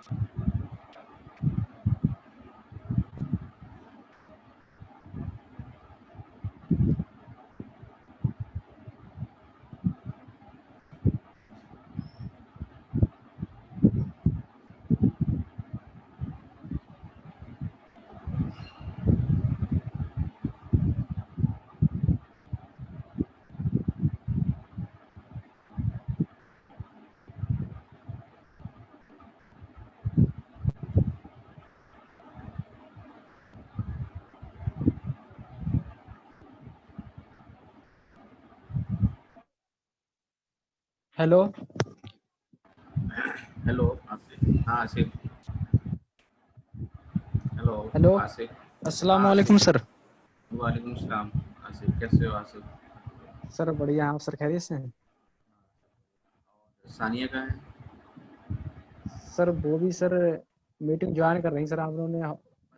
Hello hello Asif. हाँ Asif. Hello hello Asif. अस्सलाम हाँ वालेकुम आसिफ। सर। वालेकुम सलाम। आसिफ कैसे हो आसिफ? सर बढ़िया, आप सर खैरियत से हैं? सानिया कहाँ है? सर वो भी सर मीटिंग ज्वाइन कर रही हैं सर। आप लोगों ने?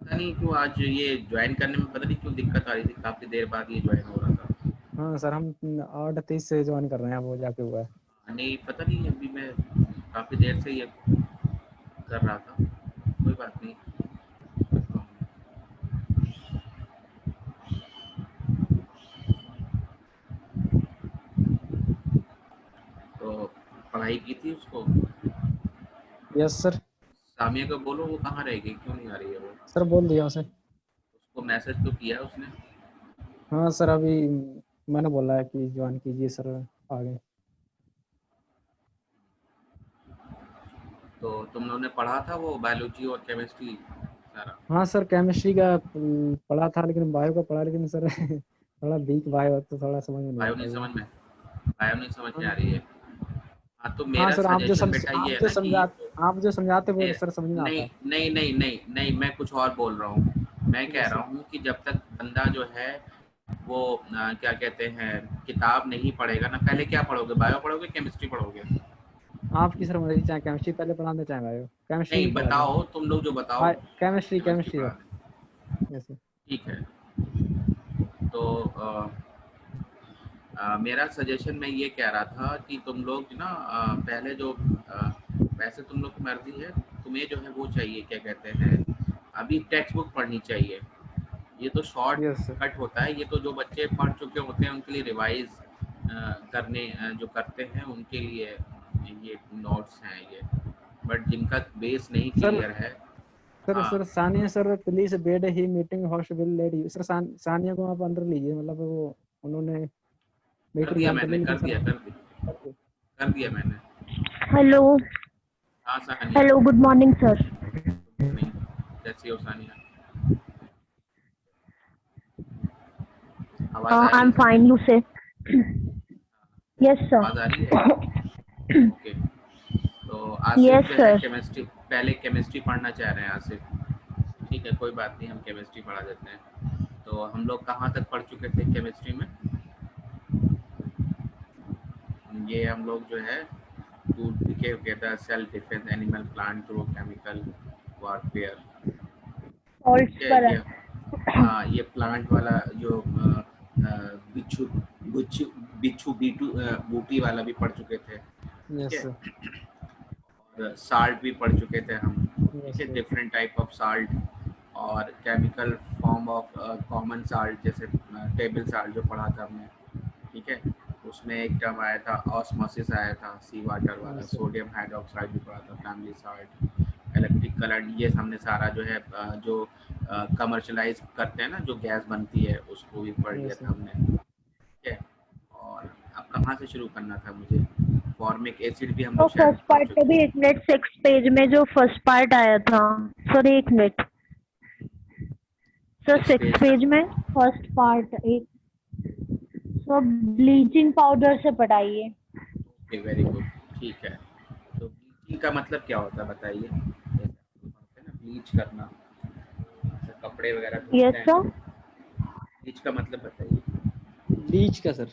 पता नहीं क्यों आज ये ज्वाइन करने में पता नहीं क्यों दिक्कत आ रही थी, काफ़ी देर बाद ये ज्वाइन हो रहा था। हाँ सर, हम 8:30 से ज्वाइन कर रहे हैं, वो जाके हुआ है। नहीं पता नहीं, अभी मैं काफ़ी देर से ये कर रहा था। कोई बात नहीं। तो पढ़ाई की थी उसको? Yes sir. सामिया को बोलो वो कहाँ रहेगी, क्यों नहीं आ रही है वो? सर बोल दिया उसे। उसको मैसेज तो किया उसने? हाँ सर, अभी मैंने बोला है कि ज्वाइन कीजिए सर, आगे। तो तुम लोगों ने पढ़ा था वो बायोलॉजी और केमिस्ट्री सारा? हाँ सर, केमिस्ट्री का पढ़ा था, लेकिन बायो का पढ़ा, लेकिन सर थोड़ा वीक बायो, तो थोड़ा समझ में नहीं बायो आता नहीं ये। समझ में? बायो नहीं समझ में आ हाँ रही है? हाँ तो हाँ मेरा सर, सजेशन बेटा ये है ना कि आप जो समझाते वो ए, सर समझ में आता नहीं है। नहीं नहीं नहीं नहीं, मैं कुछ और बोल रहा हूँ। मैं कह यस रहा सर। हूँ कि जब तक बंदा जो है वो क्या कहते हैं किताब नहीं पढ़ेगा ना, पहले क्या पढ़ोगे, बायो पढ़ोगे केमिस्ट्री पढ़ोगे? आपकी सर मर्जी, चाहे केमिस्ट्री पहले पढ़ा दे चाहे बायो, केमिस्ट्री नहीं पढ़ा दें। बताओ, तुम लोग जो बताओ। केमिस्ट्री केमिस्ट्री केमिस्ट्री पढ़ा सर। दें। Yes sir. ठीक है। तो मेरा सजेशन मैं ये कह रहा था कि तुम लोग ना पहले जो वैसे तुम लोग की मर्जी है, तुम्हें जो है वो चाहिए क्या कहते हैं, अभी टेक्स्ट बुक पढ़नी चाहिए। ये तो शॉर्ट यस सर। कट होता है, ये तो जो बच्चे पढ़ चुके होते हैं उनके लिए रिवाइज करने जो करते हैं उनके लिए ये नोट्स हैं ये। बट जिनका बेस नहीं सर क्लियर है। सर हाँ sir Sania sir, please wait the meeting host will let you sir. Sania को आप अंदर लीजिए, मतलब वो उन्होंने कर मीटिंग दिया ज्वाइन कर ली, मैंने, लेकिन कर सर। दिया कर दिया मैंने। हेलो। हाँ Sania. Hello, good morning sir. नहीं, कैसी हो सानिया? आवाज़ आ आई रही एम है ना फाइन, मेरी? यू से। यस आवाज़ आ रही है? सर। ओके। तो आसिफ यस जो है सर। केमिस्ट्री, पहले केमिस्ट्री पढ़ना चाह रहे हैं आसिफ। ठीक है कोई बात नहीं, हम केमिस्ट्री पढ़ा देते हैं। तो हम लोग कहाँ तक पढ़ चुके थे केमिस्ट्री में? ये हम लोग जो है to together self defence animal plant through chemical warfare. Salts ठीक है पर ये। है। हाँ ये प्लांट वाला जो बिच्छू बिच्छू बिच्छू बीटू बूटी वाला भी पढ़ चुके थे। ठीक यस है। सर। और साल्ट भी पढ़ चुके थे हम। ठीक यस है, sir. Different type of salt और chemical form of common salt, जैसे टेबल साल्ट जो पढ़ा था हमने। ठीक है। उसमें एक टर्म आया था ऑस्मोसिस, आया था सी वाटर वाला, यस सर। सोडियम हाइड्रोक्साइड भी पढ़ा था, फैमिली साल्ट, इलेक्ट्रिक कलर, ये हमने सारा जो है जो कमर्शलाइज करते हैं ना जो गैस बनती है उसको भी पढ़ लिया यस सर। था हमने। ठीक है। और अब कहाँ से शुरू करना था मुझे? फॉर्मिक एसिड भी हम तो लोग शायद फर्स्ट पढ़ पार्ट पे चुके भी हैं। एक मिनट, 6 पेज में जो फर्स्ट पार्ट आया था। सर एक मिनट। सर 6 पेज पेज तक। में फर्स्ट पार्ट एक। सर ब्लीचिंग पाउडर से पढ़ाइए। Okay very good. ठीक है। तो ब्लीचिंग का मतलब क्या होता है बताइए? जैसे हम लोग पढ़ते हैं ना ब्लीच करना, जैसे कपड़े वगैरह धोते यस हैं तो सर। ब्लीच का मतलब बताइए। बीच का सर।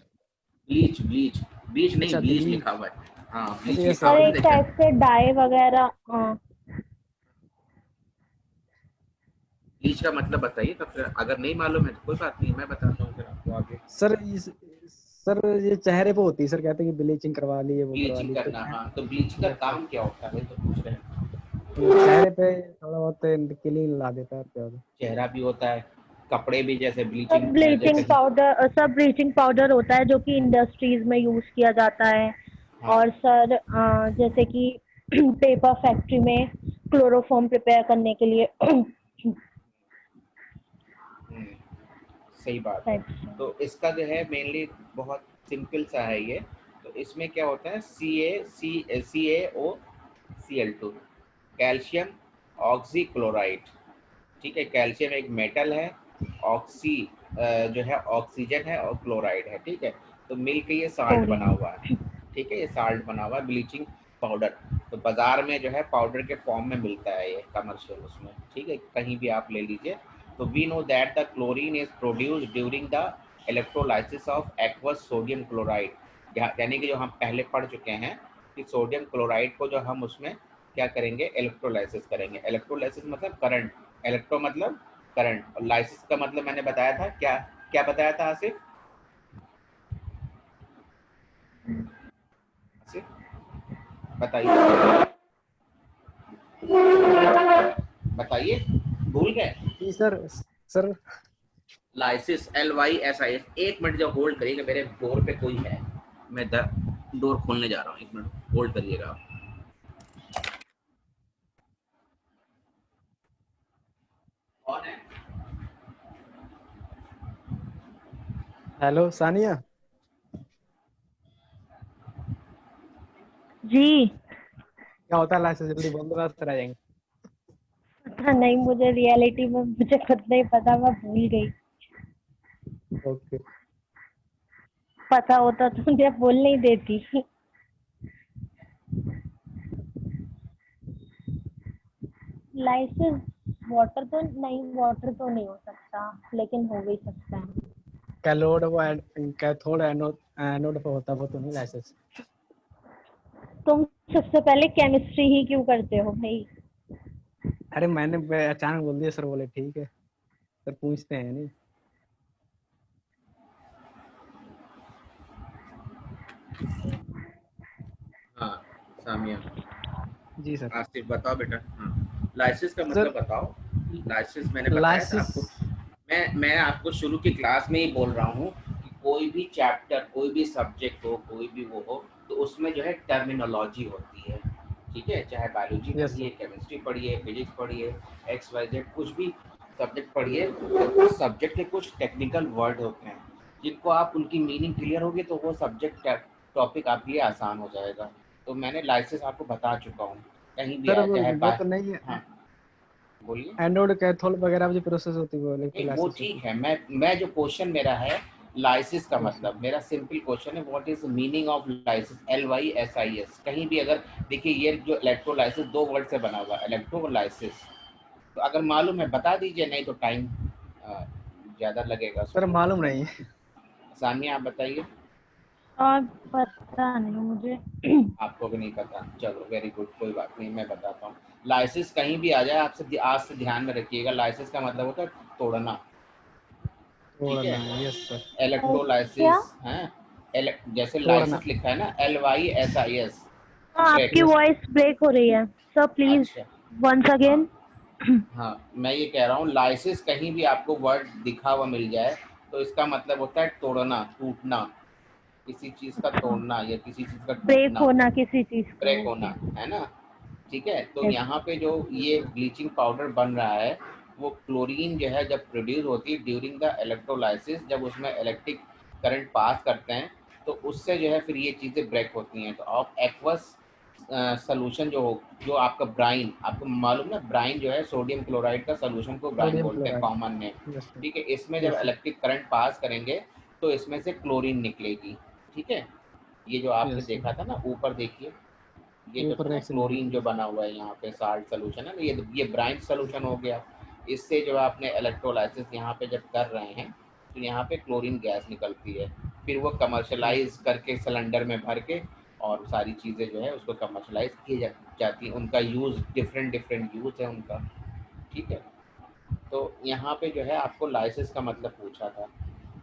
ब्लीच ब्लीच बीच नहीं, अच्छा ब्लीच लिखा ब्लीच। हुआ है। हाँ अच्छा ब्लीच यस लिखा सर। और हुआ है ना, एक देखा टाइप है? से डाई वगैरह। हाँ। ब्लीच का मतलब बताइए, तब फिर अगर नहीं मालूम है तो कोई बात नहीं, मैं बताता हूँ फिर आपको आगे। सर सर ये चेहरे पे होती है सर, कहते हैं कि ब्लीचिंग करवा ली, ये वो करवा ब्लीचिंग ली, तो करना, हाँ तो ब्लीचिंग का काम क्या होता है तो पूछ रहे हैं। चेहरे पे थोड़ा बहुत क्लीन ला देता है क्या होता चेहरा भी होता है, कपड़े भी, जैसे सब ब्लीचिंग ब्लीचिंग कहीं। पाउडर सब ब्लीचिंग पाउडर होता है जो कि इंडस्ट्रीज में यूज किया जाता है। हाँ। और सर जैसे कि पेपर फैक्ट्री में क्लोरोफॉर्म प्रिपेयर करने के लिए हम्म, सही बात है। तो इसका जो है मेनली बहुत सिंपल सा है ये। तो इसमें क्या होता है, CaCaO, कैल्शियम ऑक्सी क्लोराइड। ठीक है, कैल्शियम एक मेटल है, ऑक्सी जो है ऑक्सीजन है, और क्लोराइड है। ठीक है, तो मिलके ये साल्ट बना क्लोरीन। हुआ है। ठीक है, ये साल्ट बना हुआ है, ब्लीचिंग पाउडर। तो बाजार में जो है पाउडर के फॉर्म में मिलता है ये कमर्शियल उसमें। ठीक है, कहीं भी आप ले लीजिए। तो we know that the chlorine is produced during the electrolysis of aqueous sodium chloride. यानी कि जो हम पहले पढ़ चुके हैं कि सोडियम क्लोराइड को जो हम उसमें क्या करेंगे, इलेक्ट्रोलाइसिस करेंगे। इलेक्ट्रोलाइसिस मतलब करंट, इलेक्ट्रो मतलब करंट, और लाइसिस का मतलब मैंने बताया था क्या, क्या बताया था आसिफ? आसिफ बताइए, बताइए, भूल गए? है। जी सर लाइसिस, LYSIS। एक मिनट जब होल्ड करिएगा, मेरे डोर पे कोई है, मैं डोर खोलने जा रहा हूँ, एक मिनट होल्ड करिएगा आप। कौन है? हेलो सानिया। जी। क्या होता है लाइसेंस जल्दी बंद करा कर आ जाएंगे। पता नहीं, मुझे रियलिटी में मुझे खुद नहीं पता, मैं भूल गई। ओके। पता होता तो मुझे बोल नहीं देती। लाइसेंस वाटर तो नहीं हो सकता, लेकिन हो भी सकता है। कैलोड वो कैथोड एनोड एनोड पे होता है, वो तो नहीं लाइसेंस। तुम सबसे पहले केमिस्ट्री ही क्यों करते हो भाई? अरे अचानक बोल दिया, सर बोले ठीक है, सर पूछते हैं नहीं। हाँ सामिया। जी सर। आसिफ बताओ बेटा। हाँ, लाइसिस का मतलब सर बताओ। लाइसिस मैंने बताया था लाइसिस। आपको। मैं आपको शुरू की क्लास में ही बोल रहा हूँ कि कोई भी चैप्टर, कोई भी सब्जेक्ट हो, कोई भी वो हो, तो उसमें जो है टर्मिनोलॉजी होती है। ठीक है, चाहे बायोलॉजी यस पढ़िए, सर। केमिस्ट्री पढ़िए, फिजिक्स पढ़िए, XYZ कुछ भी सब्जेक्ट पढ़िए, तो उस सब्जेक्ट के कुछ टेक्निकल वर्ड होते हैं जिनको आप, उनकी मीनिंग क्लियर होगी तो वो सब्जेक्ट टॉपिक आपके लिए आसान हो जाएगा। तो मैंने लाइसेंस आपको बता चुका हूँ, कहीं भी सर आया चाहे वो तो नहीं है। हाँ बोलिए। एनोड कैथोड वगैरह में जो प्रोसेस होती है वो नहीं वो इलेक्ट्रोलाइसिस होती ठीक है, मैं जो क्वेश्चन मेरा है लाइसिस का है। Yes sir. मतलब, मेरा सिंपल क्वेश्चन है, what is meaning of lysis, LYSIS। कहीं भी अगर देखिए, ये जो इलेक्ट्रोलाइसिस दो वर्ड से बना हुआ है, इलेक्ट्रोलाइसिस। तो अगर मालूम है बता दीजिए, नहीं तो टाइम ज़्यादा लगेगा सर सुनने में। मालूम नहीं है। सानिया आप बताइए। और पता नहीं मुझे। आपको भी नहीं पता, चलो वेरी गुड, कोई बात नहीं, मैं बताता हूँ। लाइसिस कहीं भी आ जाए, आपसे आज से ध्यान में रखिएगा, लाइसिस का मतलब होता है तोड़ना। ठीक है, तोड़ना। Yes sir. क्या? इलेक्ट्रोलाइसिस है। जैसे तोड़ना। लाइसिस लिखा है ना, LYSIS। हाँ, आपकी यस। वॉइस ब्रेक हो रही है। सर प्लीज अच्छा। वंस हाँ अगेन। हाँ, मैं ये कह रहा हूँ, लाइसिस कहीं भी आपको वर्ड दिखा हुआ मिल जाए तो इसका मतलब होता है तोड़ना, टूटना, किसी चीज़ का अच्छा, तोड़ना या किसी चीज़ का ब्रेक टूटना, होना किसी चीज का। Break okay. होना, है ना। ठीक है, तो यस। यहाँ पे जो ये ब्लीचिंग पाउडर बन रहा है, वो क्लोरीन जो है जब प्रोड्यूस होती है ड्यूरिंग द इलेक्ट्रोलाइसिस, जब उसमें इलेक्ट्रिक करंट पास करते हैं, तो उससे जो है फिर ये चीज़ें ब्रेक होती हैं। तो आप एक्वस सोल्यूशन जो आपका ब्राइन, आपको मालूम ना, ब्राइन जो है सोडियम क्लोराइड का सोल्यूशन को ब्राइन सोडियम बोलते हैं क्लोराइड। कॉमन में। Yes sir. ठीक है, इसमें जब yes sir. Electric current pass करेंगे तो इसमें से क्लोरीन निकलेगी। ठीक है, ये जो आपने यस सर। देखा था ना, ऊपर देखिए, ये जो ऊपर था ना रेक्स में क्लोरीन देखिए। जो बना हुआ है यहाँ पे साल्ट सोल्यूशन है ना, ये ब्राइन सोल्यूशन हो गया। इससे जो आपने इलेक्ट्रोलाइसिस यहाँ पे जब कर रहे हैं, तो यहाँ पे क्लोरीन गैस निकलती है, फिर वो यस कमर्शलाइज करके सिलेंडर में भर के, और सारी चीज़ें जो है उसको कमर्शलाइज की जाती हैं। उनका यूज़ डिफरेंट डिफरेंट यूज़ है उनका। ठीक है, तो यहाँ पे जो है आपको लाइसेंस का मतलब पूछा था।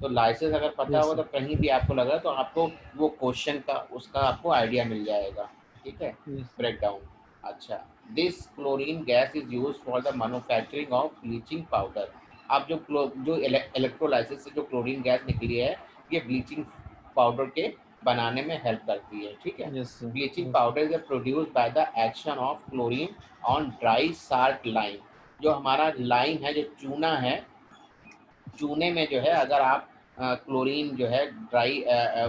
तो लाइसेंस अगर पता यस होगा सर। तो कहीं भी आपको लग रहा है तो आपको वो क्वेश्चन का, उसका आपको आइडिया मिल जाएगा। ठीक है, यस सर। Break down. अच्छा, this chlorine gas is use for the manufacturing of bleaching powder. अब जो इलेक्ट्रोलाइसिस से जो क्लोरीन गैस निकली है, ये ब्लीचिंग पाउडर के बनाने में हेल्प करती है, ठीक है। Yes sir, bleaching yes powder is produce by the action of chlorine on dry salt lime. जो हमारा लाइम है, जो चूना है, चूने में जो है अगर आप क्लोरीन जो है ड्राई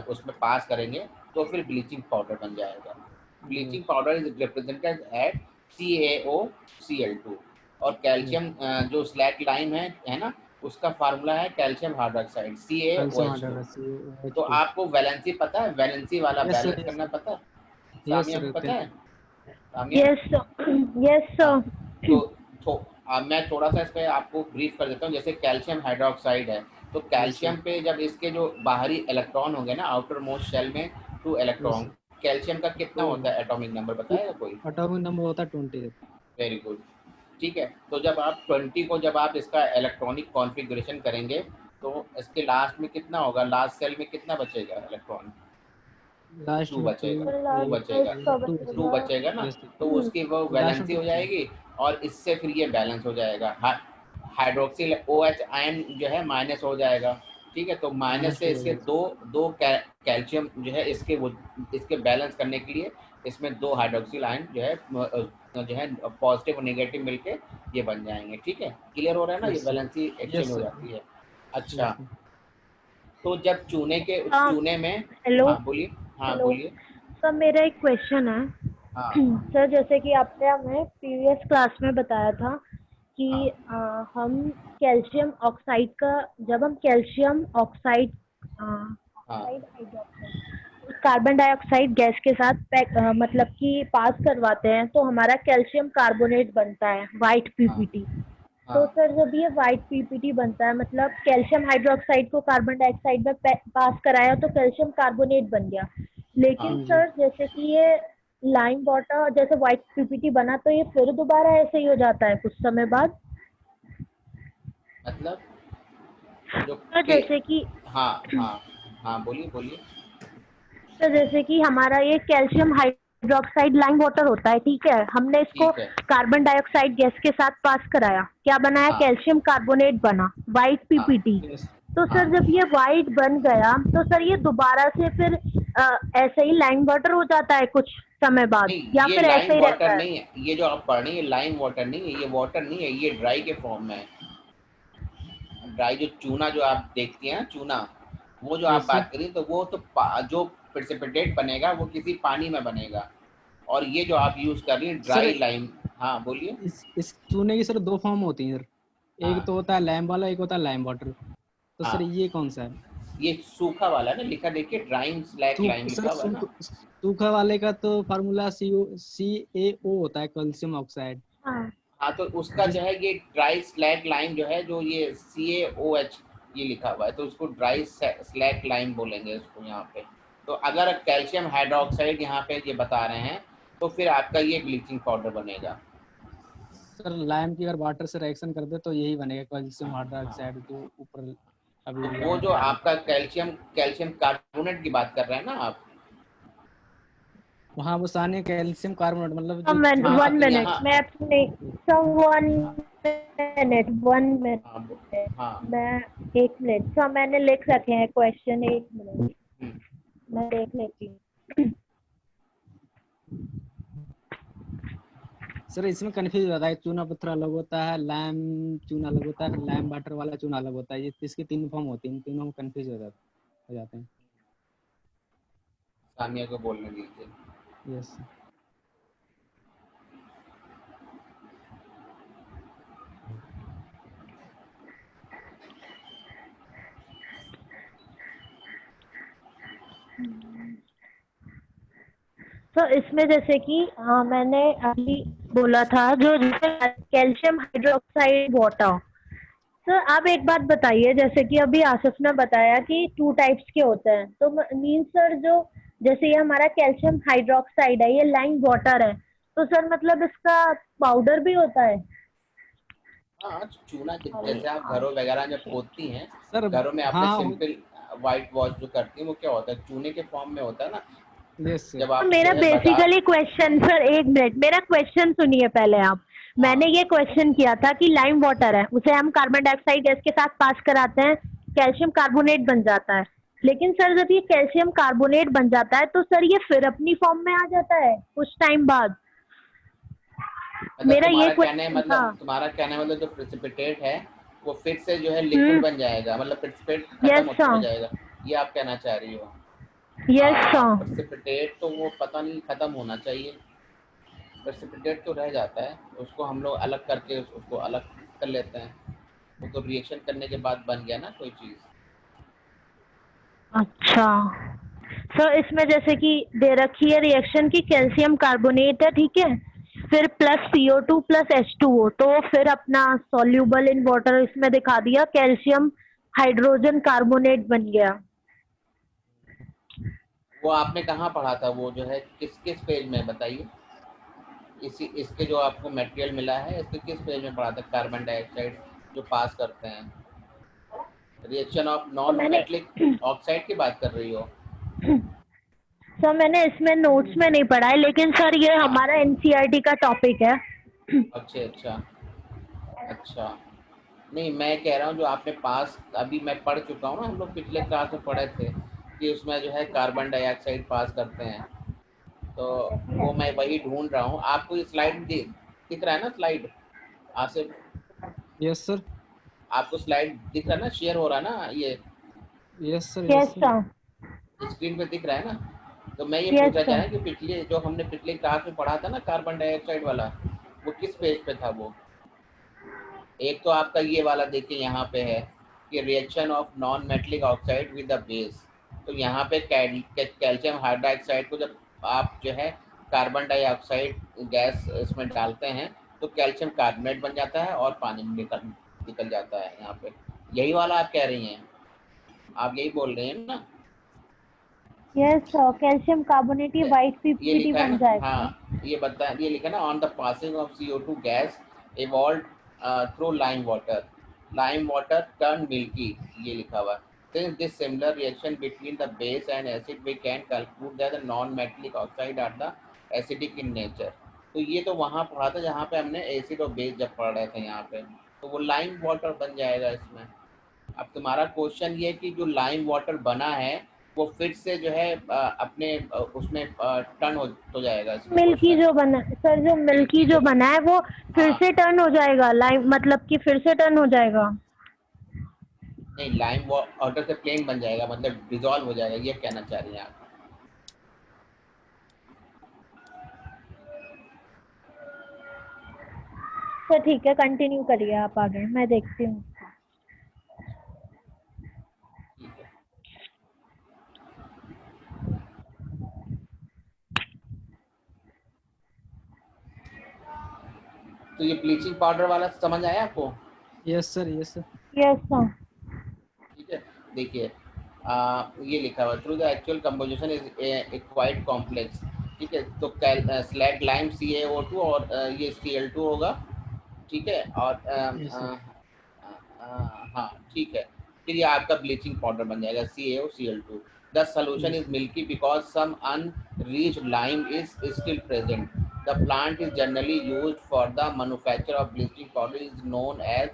उसमें पास करेंगे तो फिर ब्लीचिंग पाउडर बन जाएगा। Bleaching powder is represented at CaOCl2। और कैल्शियम जो स्लैग लाइम है ना, उसका फार्मूला है calcium hydroxide calcium CaOH2। Hydroxide तो आपको वैलेंसी पता है, वैलेंसी वाला यस सर, बैलेंस यस करना सर, पता है? यस सामिया सर, को पता है? सामिया, यस यस हाँ, सर। तो अब मैं थोड़ा सा इस पे आपको ब्रीफ कर देता हूँ। जैसे कैल्शियम हाइड्रोक्साइड है, तो यस सर, कैल्शियम पे जब इसके जो बाहरी इलेक्ट्रॉन होंगे ना, आउटर मोस्ट शेल में 2 यस इलेक्ट्रॉन, सर। कैल्शियम का कितना तो होता है एटॉमिक नंबर, बताएगा कोई? एटॉमिक नंबर होता है 20। वेरी गुड, ठीक है। तो जब आप 20 को जब आप इसका इलेक्ट्रॉनिक कॉन्फ़िगरेशन करेंगे तो इसके लास्ट में कितना होगा, लास्ट सेल में कितना बचेगा इलेक्ट्रॉन? लास्ट 2 में टू, बचेगा, 2 लास्ट में बचेगा, इसका टू 2 बचेगा। बचेगा ना। यस सर, तो उसकी वो लास्ट में वैलेंसी 2 हो जाएगी और इससे फिर ये बैलेंस हो जाएगा। हाइड्रोक्सिल OH आयन जो है माइनस हो जाएगा, ठीक है। तो माइनस माइनस से 2 इसके दो दो कैल्शियम जो है इसके बैलेंस करने के लिए इसमें 2 हाइड्रोक्सिल आयन जो है पॉजिटिव और नेगेटिव मिलके ये बन जाएंगे, ठीक है। क्लियर हो रहा है ना, ये yes sir, valency exchange yes हो सर, जाती है। अच्छा, यस सर। तो जब हाँ, चूने में, हेलो हाँ बोलिए, हाँ हेलो बोलिए। सर, मेरा एक क्वेश्चन है। हाँ सर, जैसे कि आपने हमें प्रीवियस क्लास में बताया था हाँ कि हम कैल्शियम ऑक्साइड का, जब हम कैल्शियम ऑक्साइड हाँ oxide hydroxide carbon dioxide gas के साथ मतलब कि पास करवाते हैं तो हमारा कैल्शियम कार्बोनेट बनता है, वाइट हाँ पीपीटी। तो हाँ सर, जब ये वाइट पीपीटी बनता है, मतलब कैल्शियम हाइड्रोक्साइड को कार्बन डाइऑक्साइड में पास कराया तो कैल्शियम कार्बोनेट बन गया। लेकिन हाँ। जी, सर, जैसे कि ये लाइम वाटर जैसे वाइट पीपीटी बना तो ये फिर दोबारा ऐसे ही हो जाता है कुछ समय बाद। मतलब जो सर के, जैसे कि हाँ हाँ हाँ, बोलिए बोलिए। सर जैसे कि हमारा ये कैल्शियम हाइड्रोक्साइड लाइम वाटर होता है, ठीक है, हमने इसको ठीक है, कार्बन डाइऑक्साइड गैस के साथ पास कराया, क्या बनाया, हाँ कैल्शियम कार्बोनेट बना, वाइट हाँ पीपीटी। यस तो हाँ। सर जब ये वाइट बन गया तो सर ये दोबारा से फिर ऐसे ही लाइम वाटर हो जाता है कुछ समय बाद, नहीं, या ये फिर ऐसे लाइम ही वाटर रहता है? नहीं है, ये जो आप पढ़ रही है लाइम वाटर नहीं है, ये वाटर नहीं है, ये ड्राई के फॉर्म में है। ड्राई जो चूना जो आप देखती हैं ना, चूना, वो जो आप यस सर। बात करिए तो वो तो जो प्रेसिपिटेट बनेगा वो किसी पानी में बनेगा। और ये जो आप यूज कर रही हैं सर ड्राई लाइम, हाँ बोलिए। इस चूने की सर 2 फॉर्म होती हैं सर। एक हाँ तो होता है लैम वाला, एक होता है लाइम वाटर। तो सर हाँ, ये कौन सा है? ये सूखा वाला है ना, लिखा देखिए, ड्राइंग स्लैक लाइम सर लिखा हुआ है ना। सूखा वाले का तो फार्मूला CaO होता है, कैल्शियम ऑक्साइड। हाँ। हाँ, तो उसका जिस जो है ये ड्राई स्लैग लाइम जो है, जो ये CaOH ये लिखा हुआ है, तो उसको ड्राई स्लैग लाइम बोलेंगे उसको यहाँ पे। तो अगर कैल्शियम हाइड्रोक्साइड यहाँ पे ये बता रहे हैं तो फिर आपका ये ब्लीचिंग पाउडर बनेगा। सर लाइम की अगर वाटर से रिएक्शन कर दे तो यही बनेगा, कैल्शियम हाँ, हाइड्रोक्साइड जो ऊपर अभी तो लिया वो है जो टेबल आपका पे। कैल्शियम कार्बोनेट की बात कर रहे हैं ना आप। वहाँ वो साने कैल्शियम कार्बोनेट मतलब जो हाँ, चूना। वन तो मिनट यहाँ, मैं अपने सर, वन हाँ मिनट हाँ, मैं, एक मिनट सर, मैंने लिख रखे हैं क्वेश्चन, एक मिनट हम्म, मैं देख लेती हूँ। सर इसमें कंफ्यूज हो जाता है, चूना पत्थर अलग होता है, लैम चूना अलग होता है, फिर लैम वाटर वाला चूना अलग होता है। ये इसकी 3 फॉर्म होती हैं, इन तीनों में कंफ्यूज हो जाते हैं। सानिया को बोलने दीजिए। यस। तो इसमें जैसे कि मैंने अभी बोला था जो कैल्शियम हाइड्रोक्साइड वाटर। सर आप एक बात बताइए, जैसे कि अभी आसिफ ने बताया कि 2 टाइप्स के होते हैं, तो मीन सर जो, जैसे ये हमारा कैल्शियम हाइड्रोक्साइड है, ये लाइम वाटर है, तो सर मतलब इसका पाउडर भी होता है? हाँ, चूना अरे जैसे आप यार, घरों वगैरह जब पोतती हैं, सर घरों में आपने हाँ सिंपल वाइट वॉश जो करती हैं वो क्या होता है, चूने के फॉर्म में होता है ना। Yes sir. जब आप मेरा जो है बाजार बेसिकली क्वेश्चन, सर एक मिनट, मेरा क्वेश्चन सुनिए पहले आप। मैंने हाँ ये क्वेश्चन किया था कि लाइम वाटर है, उसे हम कार्बन डाइऑक्साइड गैस के साथ पास कराते हैं, कैल्शियम कार्बोनेट बन जाता है। लेकिन सर जब ये कैल्शियम कार्बोनेट बन जाता है तो सर ये फिर अपनी फॉर्म में आ जाता है कुछ टाइम बाद। मतलब मेरा ये क्वेश्चन था। तुम्हारा कहने मतलब जो प्रेसिपिटेट है वो फिर से जो है लिक्विड बन जाएगा, मतलब प्रेसिपिटेट खत्म यस हो सर। जाएगा, ये आप कहना चाह रही हो। Yes sir. प्रेसिपिटेट तो वो पता नहीं खत्म होना चाहिए, प्रेसिपिटेट तो रह जाता है, उसको हम लोग अलग करके उसको अलग कर लेते हैं, वो तो रिएक्शन करने के बाद बन गया ना कोई चीज़। अच्छा सर, इसमें जैसे कि दे रखी है रिएक्शन की कैल्शियम कार्बोनेट है, ठीक है, फिर प्लस CO2 प्लस H2O, तो फिर अपना सॉल्यूबल इन वाटर इसमें दिखा दिया कैल्शियम हाइड्रोजन कार्बोनेट बन गया। वो आपने कहाँ पढ़ा था, वो जो है किस किस पेज में बताइए, इसके जो आपको मटेरियल मिला है इसके किस पेज में पढ़ा था, कार्बन डाइऑक्साइड जो पास करते हैं, रिएक्शन ऑफ तो नॉन मैंने मेटलिक ऑक्साइड की बात कर रही हो? सर मैंने इसमें नोट्स में नहीं पढ़ा है, लेकिन सर ये हाँ हमारा NCERT का टॉपिक है। अच्छा अच्छा अच्छा। नहीं मैं कह रहा हूँ जो आपने पास अभी मैं पढ़ चुका हूँ ना, हम लोग पिछले क्लास में पढ़े थे कि उसमें जो है कार्बन डाइऑक्साइड पास करते हैं, तो वो मैं वही ढूंढ रहा हूँ। आपको ये स्लाइड दिख रहा है ना, स्लाइड आसिफ, यस सर। आपको स्लाइड दिख रहा है ना, शेयर हो रहा है ना ये yes sir. Yes yes sir. Sir. Screen पे दिख रहा है ना? तो मैं ये यस पूछना चाह सर। रहा कि पिछले जो हमने पिछले क्लास में पढ़ा था ना कार्बन डाइऑक्साइड वाला, वो किस पेज पे था वो? एक तो आपका ये वाला देखिए यहाँ पे है कि reaction of non metallic oxide with the base, तो यहाँ पे कैल्शियम हाइड्रोक्साइड को जब आप जो है कार्बन डाइऑक्साइड गैस इसमें डालते हैं तो कैल्शियम कार्बोनेट बन जाता है और पानी में निकल निकल जाता है यहाँ पे, यही वाला आप कह रही हैं, आप यही बोल रही हैं ना? यस सर, कैल्शियम कार्बोनेट ये वाइट ये PPT लिखा है बन ना, जाएगा। हाँ ये बता, ये लिखा है ना, on the passing of CO2 gas evolved through lime water turn milky, ये लिखा हुआ। Since this similar reaction between the base and acid, we can conclude that the non-metallic oxide are the acidic in nature। तो ये तो वहाँ पढ़ा था जहाँ पे हमने एसिड और बेस जब पढ़ रहे थे यहाँ पे, तो वो लाइम वाटर बन जाएगा इसमें। अब तुम्हारा क्वेश्चन ये है कि जो लाइम वाटर बना है वो फिर से जो है अपने उसमें टर्न हो जाएगा, इसमें मिल्की क्वेश्चन। जो बना सर, जो मिल्की मिल्की जो जो बना है वो फिर हाँ से टर्न हो जाएगा, लाइम मतलब कि फिर से टर्न हो जाएगा। नहीं, लाइम वाटर से प्लेन बन जाएगा, मतलब डिजॉल्व हो जाएगा, ये कहना चाह रही हैं आप? सर ठीक है, कंटिन्यू करिए आप आगे, मैं देखती हूँ। ठीक है, तो ये ब्लीचिंग पाउडर वाला समझ आया आपको? Yes sir. Yes sir. Yes sir. ठीक है, देखिए ये लिखा हुआ through the actual composition is quite complex. ठीक है, तो स्लैग लाइम CaO2 और ये Cl2 होगा, ठीक है, और यस सर। हाँ ठीक है, फिर ये आपका ब्लीचिंग पाउडर बन जाएगा CaOCl2। The solution yes is milky because some unreacted lime is still present. The plant is generally used for the manufacture of bleaching powder is known as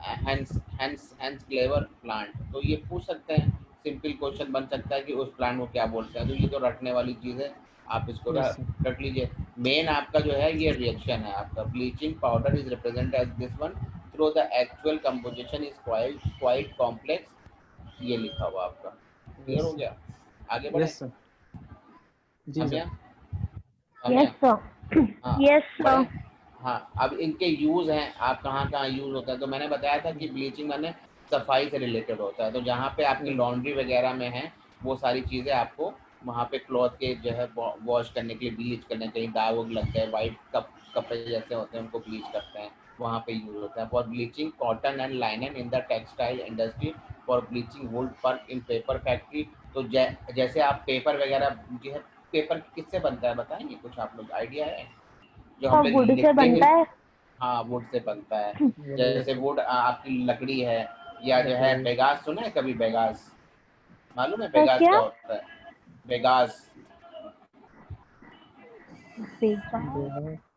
Hasenclever plant. तो ये पूछ सकते हैं, simple question बन सकता है कि उस प्लांट को क्या बोलते हैं, तो ये तो रटने वाली चीज़ है, आप इसको यस सर। रट लीजिए। मेन आपका जो है ये रिएक्शन है आपका, bleaching powder is represent as this one though the actual composition is quite complex, ये लिखा हुआ आपका। क्लियर हो यस गया? आगे बढ़े यस सर। जी हम सर। यहाँ, यस सर। हाँ यस बढ़े। सर। हाँ अब इनके यूज़ हैं, आप कहाँ कहाँ यूज़ होता है, तो मैंने बताया था कि ब्लीचिंग मैंने सफाई से रिलेटेड होता है, तो जहाँ पे आपकी लॉन्ड्री वगैरह में है वो सारी चीज़ें आपको वहाँ पे क्लॉथ के जो है वॉश करने के लिए ब्लीच करने, कहीं दाग वग लग गए, वाइट कपड़े जैसे होते हैं उनको ब्लीच करते हैं, वहाँ पे यूज़ होता है। For bleaching cotton and लाइनन in the textile industry, for bleaching would पर इन पेपर फैक्ट्री। तो जैसे आप पेपर वगैरह जो है, पेपर किससे बनता है बताएंगे कुछ आप लोग, आइडिया है? जो हम और लोग वुड से लिखते हैं, बनता है। हाँ वुड से बनता है। यस जैसे सर। वुड आपकी लकड़ी है, या जो है लकड़ी। बेगास, सुना है कभी बेगास? मालूम है सर बेगास क्या? क्या होता है? बेगास, बेकार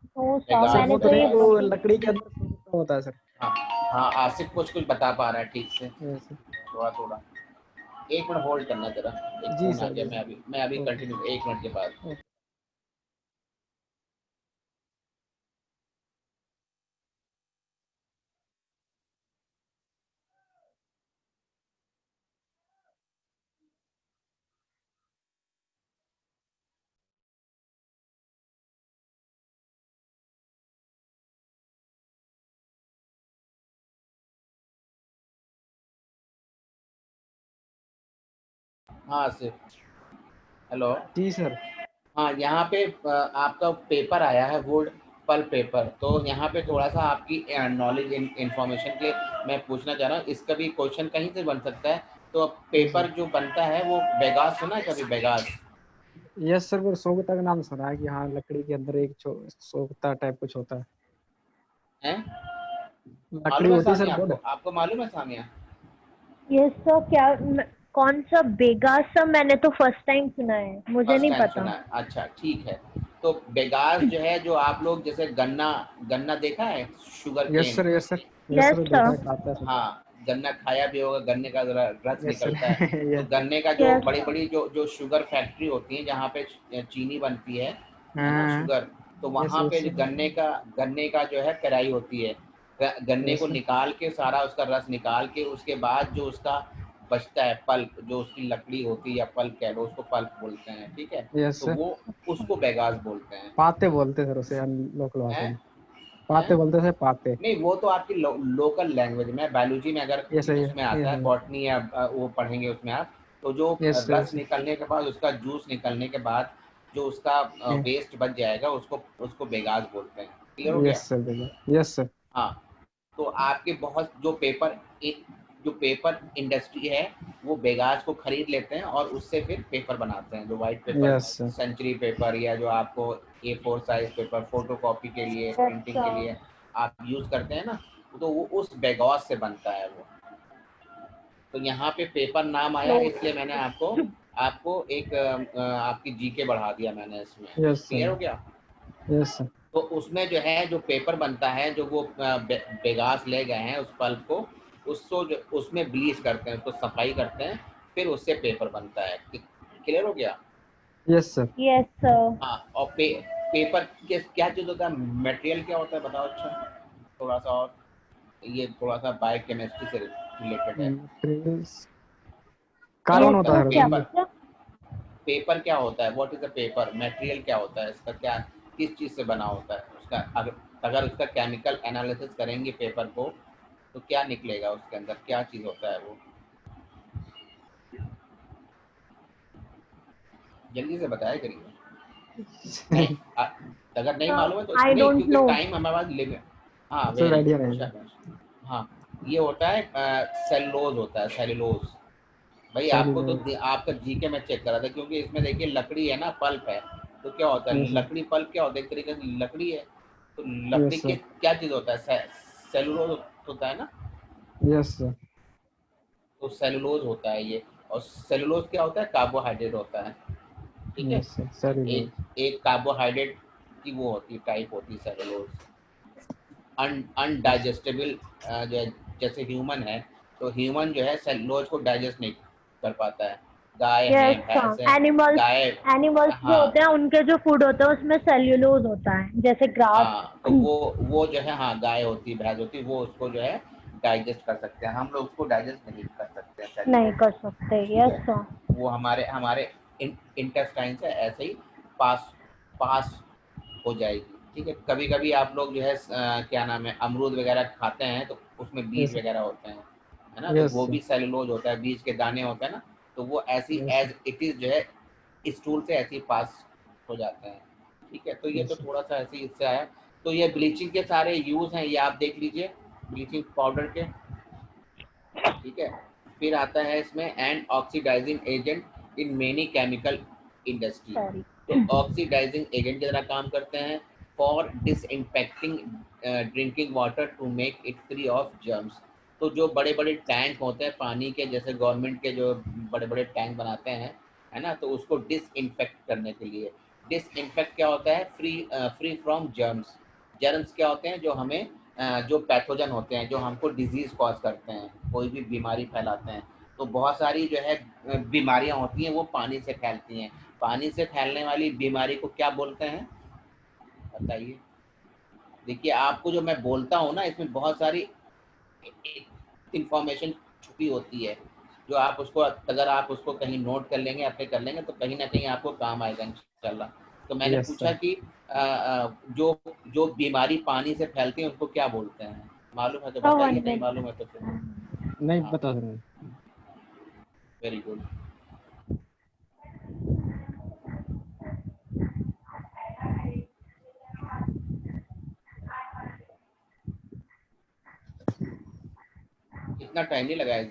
तो बेकार मैंने वो तो तो ये नहीं, वो लकड़ी के अंदर सोखता होता है सर। हाँ हाँ, आसिफ कुछ कुछ बता पा रहा है ठीक से, यस सर। थोड़ा थोड़ा। एक मिनट होल्ड करना जरा, एक जी फोन आ सर, गया, जी मैं अभी सर। ओके कंटिन्यू 1 मिनट के बाद। ओके। हाँ आसिफ, हेलो। जी सर। हाँ, यहाँ पे आपका पेपर आया है वुड पल्प पेपर, तो यहाँ पे थोड़ा सा आपकी नॉलेज इंफॉर्मेशन के मैं पूछना चाह रहा हूँ, इसका भी क्वेश्चन कहीं से बन सकता है। तो जी सर। पेपर जो बनता है वो बेगास, सुना है कभी बेगास? यस सर, वो सोगता का नाम सुना है कि हाँ लकड़ी के अंदर एक सोगता टाइप कुछ होता है। हैं? लकड़ी मालूम है होती है सर, सामिया आपको? बोर्ड। आपको मालूम है सामिया? ये सर क्या कौन सा बेगास सब मैंने तो फर्स्ट टाइम सुना है, मुझे फर्स्ट नहीं टाइम पता। सुना है, अच्छा ठीक है। तो बेगास जो है, जो आप लोग जैसे गन्ना, गन्ना देखा है, sugar yes cane. Sir, yes sir. Yes yes sir, देखा सर। है, खाता है सर। हाँ, गन्ना खाया भी होगा, गन्ने का जरा रस यस सर। निकलता है। तो यस। गन्ने का जो यस बड़ी सर। बड़ी जो शुगर फैक्ट्री होती है जहाँ पे चीनी बनती है ना, हाँ। शुगर। तो यस वहाँ पे यस जो सर। गन्ने का जो है पेराई होती है। गन्ने को यस सर। निकाल के, सारा उसका रस निकाल के, उसके बाद जो उसका बचता है पल्प, जो उसकी लकड़ी होती है या पल्प कह लो, उसको पल्प बोलते हैं, ठीक है। यस तो सर। वो उसको बेगास बोलते हैं। पाते बोलते सर उसे, लोकल भाषा हैं? में। हैं? पाते बोलते सर, पाते। नहीं, वो तो आपकी लोकल लैंग्वेज में, बायोलॉजी में अगर यस सर। उसमें आता है, बॉटनी या वो पढ़ेंगे उसमें आप, तो जो यस सर। रस निकलने के बाद, उसका जूस निकलने के बाद जो उसका वेस्ट बच जाएगा, उसको उसको बेगास बोलते हैं। क्लियर हो गया? Yes sir, yes sir. हाँ। तो आपके बहुत जो पेपर इंडस्ट्री है, वो बेगास को खरीद लेते हैं और उससे फिर पेपर बनाते हैं, जो white paper, yes sir. Century paper, या जो आपको A4 size paper photo copy के लिए, यस प्रिंटिंग के सर। लिए आप यूज़ करते हैं ना, तो वो उस बेगास से बनता है वो। तो यहाँ पे पेपर नाम आया, इसलिए मैंने आपको आपको एक आपकी जीके बढ़ा दिया मैंने इसमें। Yes clear sir. हो गया? Yes sir. तो उसमें जो है, जो पेपर बनता है, जो वो बेगास ले गए हैं उस पल्प को, उसको जो उसमें ब्लीच करते हैं, उसको सफाई करते हैं, फिर उससे पेपर बनता है। क्लियर हो गया? Yes sir. Yes sir. हाँ, और पेपर के क्या चीज़ होता है, मटेरियल क्या होता है बताओ अच्छा, थोड़ा सा और, ये थोड़ा सा बायोकेमिस्ट्री से रिलेटेड है। कार्बन यस होता है सर सर क्या उसमें भी। क्या? पेपर क्या होता है, what is the paper, material क्या होता है इसका, क्या किस चीज़ से बना होता है उसका, अगर उसका केमिकल एनालिसिस करेंगे पेपर को, तो क्या निकलेगा उसके अंदर, क्या चीज़ होता है वो, जल्दी से बताया करिए। नहीं, अगर नहीं मालूम है तो आई नहीं, डोंट क्योंकि नो। टाइम हमारे पास लिमिट। हाँ, सर वेरी आइडिया गुड, नहीं है। शाबाश। हाँ, ये होता है सेलुलोज, होता है सेलुलोज। भाई आपको तो सेल्यूलोज। आपका जीके में चेक करा था, क्योंकि इसमें देखिए लकड़ी है ना, पल्प है। तो क्या होता है यस सर। लकड़ी, पल्प क्या होता है, एक तरीके से लकड़ी है। तो लकड़ी यस के सर। क्या चीज़ होता है, सेलुलोज होता है ना। Yes sir. तो सेलुलोज होता है ये। और सेलुलोज क्या होता है, कार्बोहाइड्रेट होता है, ठीक है। Yes sir, cellulose. एक एक कार्बोहाइड्रेट की वो होती है, टाइप होती है सेलुलोज। अनडाइजेस्टेबल, जैसे ह्यूमन है, तो ह्यूमन जो है सेलुलोज को डाइजेस्ट नहीं कर पाता है। गाय है, यस भैंस सर। है, एनिमल्स गाय। एनिमल्स जो हाँ होते हैं उनके जो फूड होता है उसमें सेल्यूलोज होता है, जैसे ग्रास। हाँ, तो वो जो है, हाँ, गाय होती है, भैंस होती है, वो उसको जो है डाइजेस्ट कर सकते हैं, हम लोग उसको डाइजेस्ट नहीं कर सकते हैं नहीं सेलुलोज कर को। सकते। ठीक यस है, सर। वो हमारे हमारे इंटेस्टाइन से ऐसे ही पास पास हो जाएगी। ठीक है, कभी कभी आप लोग जो है क्या नाम है, अमरूद वगैरह खाते हैं, तो उसमें बीज यस वगैरह होते हैं, है ना, तो यस वो सर। भी सेलुलोज होता है, बीज के दाने होते हैं ना। तो वो ऐसी यस एज इट इज जो है, स्टूल से ऐसे ही पास हो जाते हैं। ठीक है, तो ये तो यस थोड़ा सा ऐसे ही इससे आया। तो ये ब्लीचिंग के सारे यूज हैं, ये आप देख लीजिए, ब्लीचिंग पाउडर के। ठीक है, फिर आता है इसमें and oxidising agent in many chemical industry. Sorry. तो ऑक्सीडाइजिंग एजेंट की तरह काम करते हैं for disinfecting drinking water to make it free of germs. तो जो बड़े बड़े टैंक होते हैं पानी के, जैसे गवर्नमेंट के जो बड़े बड़े टैंक बनाते हैं, है ना, तो उसको डिसइंफेक्ट करने के लिए, डिसइंफेक्ट क्या होता है? Free from germs. जर्म्स क्या होते हैं? जो हमें जो पैथोजन होते हैं, जो हमको डिजीज कॉज करते हैं, कोई भी बीमारी फैलाते हैं। तो बहुत सारी जो है बीमारियां होती हैं वो पानी से फैलती हैं। पानी से फैलने वाली बीमारी को क्या बोलते हैं बताइए? देखिए आपको जो मैं बोलता हूँ ना, इसमें बहुत सारी इंफॉर्मेशन छुपी होती है, जो आप उसको, अगर आप उसको कहीं नोट कर लेंगे, अपने कर लेंगे, तो कहीं ना कहीं आपको काम आएगा इंशाल्लाह। तो मैंने यस पूछा सर। कि जो जो बीमारी पानी से फैलती है उनको क्या बोलते हैं? मालूम है तो हाँ, बताइए, 1 नहीं मिनट। मालूम है तो फिर। नहीं हाँ, पता सर। Very good. इतना टाइम नहीं लगा है,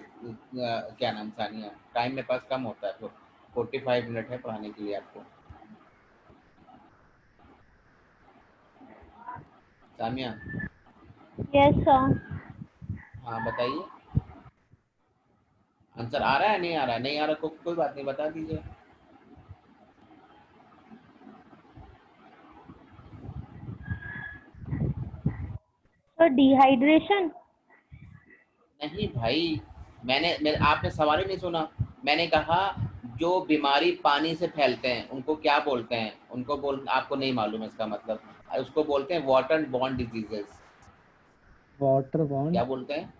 क्या नाम सानिया, टाइम मेरे पास कम होता है, तो 45 मिनट है पढ़ाने के लिए आपको। Sania, yes sir. हाँ बताइए, आंसर आ रहा है नहीं आ रहा है? नहीं आ रहा कोई बात नहीं, बता दीजिए। Sir dehydration. नहीं भाई, आपने सवाल ही नहीं सुना। मैंने कहा जो बीमारी पानी से फैलते हैं उनको क्या बोलते हैं? उनको बोल, आपको नहीं मालूम है इसका मतलब? उसको बोलते हैं वाटर बॉर्न डिजीजेस। वाटर क्या बॉन्ड। बोलते हैं?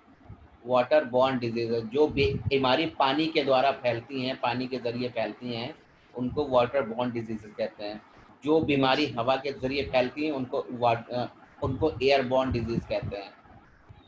Water borne diseases. जो बीमारी पानी के द्वारा फैलती हैं, पानी के जरिए फैलती हैं, उनको वाटर बॉर्न डिजीजेस कहते हैं। जो बीमारी यस हवा के जरिए फैलती हैं उनको एयर बॉर्न डिजीज कहते हैं।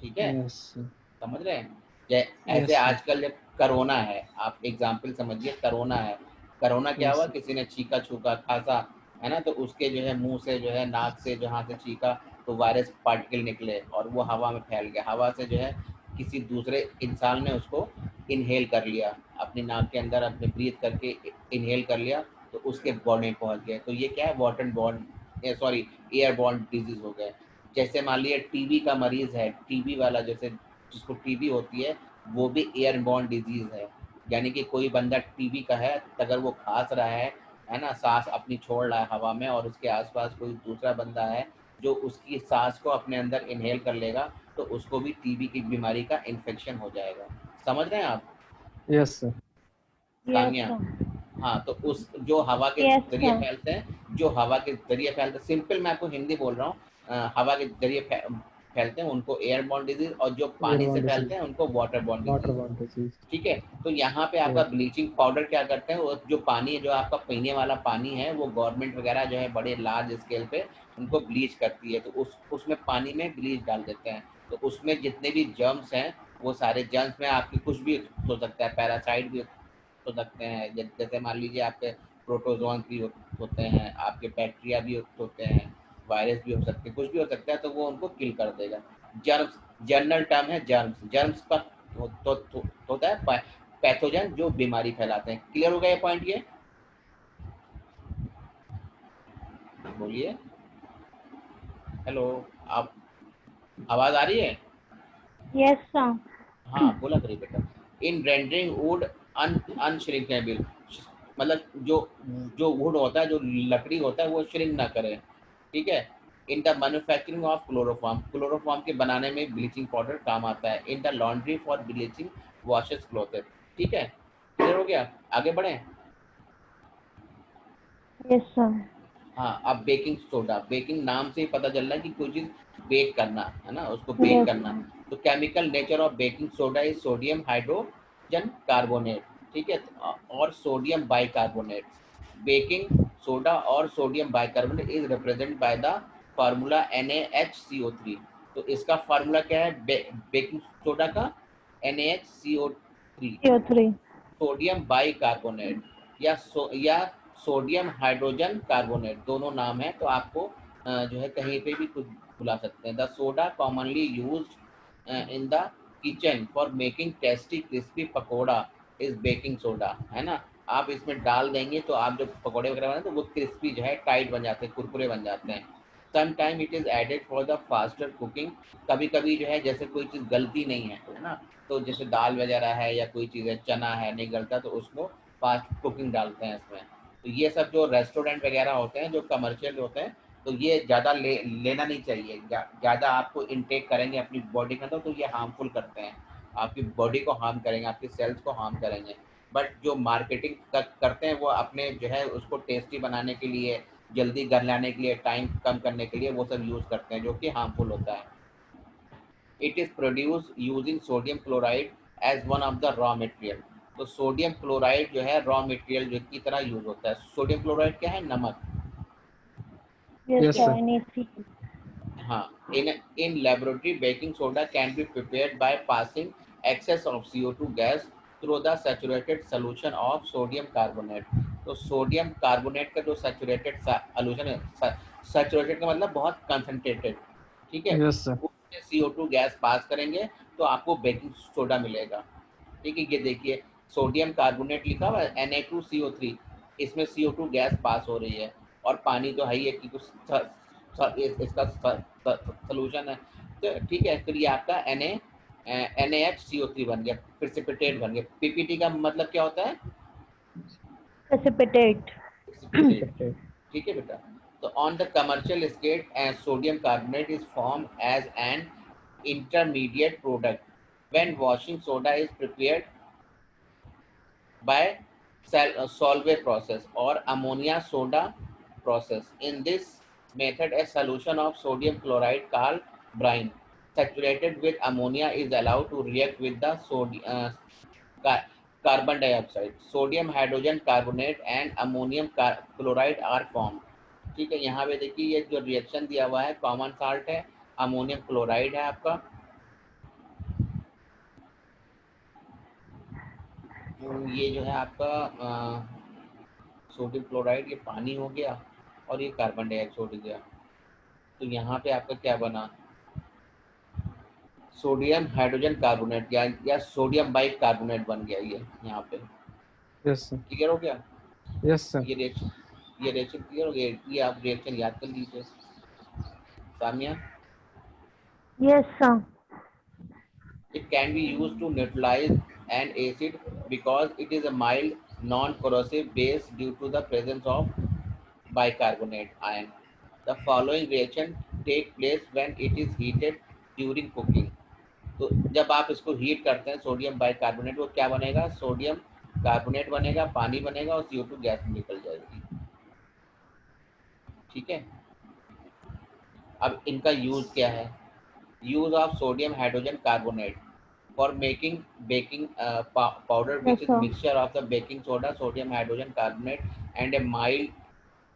ठीक है, यस समझ रहे हैं? ऐसे यस सर। आजकल जब कोरोना है, आप एग्जाम्पल समझिए, कोरोना है। कोरोना क्या हुआ? यस किसी ने छींका, छूका, खांसा, है ना, तो उसके जो है मुंह से, जो है नाक से, जहाँ से छींका, तो वायरस पार्टिकल निकले और वो हवा में फैल गया। हवा से जो है किसी दूसरे इंसान ने उसको इनहेल कर लिया, अपनी नाक के अंदर अपने ब्रीथ करके इनहेल कर लिया, तो उसके बॉडी में पहुंच गया। तो ये क्या है? Water borne, sorry, air borne disease हो गए। जैसे मान लीजिए टीबी का मरीज है, टीबी वाला, जैसे जिसको टीबी होती है, वो भी एयरबॉर्न डिजीज है। यानी कि कोई बंदा टीबी का है, अगर वो खांस रहा है ना, सांस अपनी छोड़ रहा है हवा में, और उसके आसपास कोई दूसरा बंदा है जो उसकी सांस को अपने अंदर इनहेल कर लेगा, तो उसको भी टीबी की बीमारी का इन्फेक्शन हो जाएगा। समझ रहे हैं आप yes sir. Yes Samia? Sir. हाँ, तो उस जो हवा के यस जरिए सर। फैलते हैं, जो हवा के जरिए फैलते हैं, सिंपल मैं आपको हिंदी बोल रहा हूँ, हवा के जरिए फैलते हैं उनको एयरबॉर्न डिजीज, और जो एयर पानी से बॉन्ड फैलते डिसीज। हैं उनको waterborne water disease. Bond disease. ठीक है, तो यहाँ पे आपका यस ब्लीचिंग पाउडर क्या करते हैं, वो जो पानी है, जो आपका पीने वाला पानी है, वो गवर्नमेंट वगैरह जो है बड़े लार्ज स्केल पे उनको ब्लीच करती है, तो उसमें पानी में ब्लीच डाल देते हैं। तो उसमें जितने भी जर्म्स हैं, वो सारे जर्म्स में आपके कुछ भी हो सकता है, पैरासाइट भी हो सकते हैं, जैसे मान लीजिए आपके प्रोटोजोन भी होते हैं, आपके बैक्टीरिया भी होते हैं, वायरस भी हो सकते हैं, कुछ भी हो सकता है, तो वो उनको किल कर देगा। जर्म्स, जनरल टर्म है जर्म्स। जर्म्स का होता है पैथोजन जो बीमारी फैलाते हैं। क्लियर हो गया ये पॉइंट? ये बोलिए, हेलो, आप, आवाज आ रही है? Yes sir. हाँ बोला करिए बेटा। इन रेंडरिंग वुड अनश्रिंकेबल, मतलब जो जो वुड होता है, जो लकड़ी होता है, वो श्रिंक ना करे। ठीक है। In the manufacturing of chloroform, chloroform के बनाने में ब्लीचिंग पाउडर काम आता है। In the laundry for bleaching washes cloth. ठीक है, क्लियर हो गया? आगे बढ़े। Yes sir. हाँ, अब बेकिंग सोडा, बेकिंग नाम से ही पता चल रहा है कि कोई चीज बेक करना है ना, उसको बेक यस करना। सर। तो chemical nature of baking soda is sodium hydrogen carbonate. ठीक है, और सोडियम बाइकार्बोनेट। बेकिंग सोडा और sodium bicarbonate is represent by the formula NaHCO3। तो इसका फार्मूला क्या है बेकिंग सोडा का? NaHCO3, CO3। सोडियम बाइकार्बोनेट, या सोडियम हाइड्रोजन कार्बोनेट, दोनों नाम है। तो आपको जो है कहीं पे भी कुछ बुला सकते हैं। The soda commonly used in the kitchen for making tasty crispy pakora is baking soda, है ना। आप इसमें डाल देंगे तो आप जो पकोड़े वगैरह बनाते हैं, तो वो क्रिस्पी जो है टाइट बन जाते हैं, कुरकुरे बन जाते हैं। Some time it is added for the faster cooking. कभी कभी जो है जैसे कोई चीज़ गलती नहीं है ना, तो जैसे दाल वगैरह है या कोई चीज़ है, चना है नहीं गलता, तो उसको फास्ट कुकिंग डालते हैं इसमें। तो ये सब जो रेस्टोरेंट वगैरह होते हैं, जो कमर्शियल होते हैं, तो ये ज़्यादा लेना नहीं चाहिए। ज़्यादा आपको इनटेक करेंगे अपनी बॉडी के अंदर तो ये हार्मफुल करते हैं, आपकी बॉडी को हार्म करेंगे, आपकी सेल्स को हार्म करेंगे। बट जो मार्केटिंग करते हैं वो अपने जो है उसको टेस्टी बनाने के लिए, जल्दी घर लाने के लिए, टाइम कम करने के लिए वो सब यूज़ करते हैं, जो कि हार्मफुल होता है। It is produce using sodium chloride as one of the raw material. तो सोडियम क्लोराइड जो है रॉ मटेरियल जो की तरह यूज होता है। सोडियम क्लोराइड क्या है? नमक। Yes, Yes, sir. sir. NaC. हाँ, in laboratory baking soda can be prepared by passing excess of CO2 gas through the saturated solution of sodium carbonate। तो सोडियम कार्बोनेट का जो सैचुरेटेड सॉल्यूशन है, saturated का मतलब बहुत कंसंट्रेटेड, ठीक है, Yes, sir. उसमें CO2 गैस पास करेंगे तो आपको बेकिंग सोडा मिलेगा। ठीक है, ये देखिए सोडियम कार्बोनेट लिखा हुआ है Na2CO3, इसमें CO2 गैस पास हो रही है और पानी तो है ही है कि कुछ इसका सोल्यूशन है। तो ठीक है, फिर ये आपका NaHCO3 बन गया, प्रेसिपिटेट बन गया। पीपीटी का मतलब क्या होता है? Precipitate. प्रेसिपिटेट। ठीक है बेटा। तो on the commercial scale sodium carbonate is form as an intermediate product when washing soda is prepared by solvay process or ammonia soda process. In this method, a solution of sodium chloride called brine saturated with ammonia is allowed to react with the carbon dioxide. Sodium hydrogen carbonate and ammonium chloride are formed। ठीक है, यहाँ पे देखिए ये जो reaction दिया हुआ है कॉमन साल्ट है, अमोनियम क्लोराइड है आपका, ये जो है आपका सोडियम क्लोराइड, ये पानी हो गया और ये कार्बन डाइऑक्साइड हो गया। तो यहाँ पे आपका क्या बना? सोडियम हाइड्रोजन कार्बोनेट या सोडियम बाइक कार्बोनेट बन गया ये यहाँ पे। Yes, sir. क्लियर हो गया? Yes, sir. ये रिएक्शन क्लियर हो गया? ये आप रिएक्शन याद कर लीजिए। Samia? Yes, sir. It can be used to neutralize an acid because it is a mild, non-corrosive base due to the presence of bicarbonate ion. The following reaction take place when it is heated during cooking। तो जब आप इसको heat करते हैं sodium bicarbonate, वो क्या बनेगा? Sodium carbonate बनेगा, पानी बनेगा और CO2 गैस निकल जाएगी। ठीक है, अब इनका यूज क्या है? Use of sodium hydrogen carbonate for making baking powder which is mixture of the baking soda, sodium hydrogen carbonate and a mild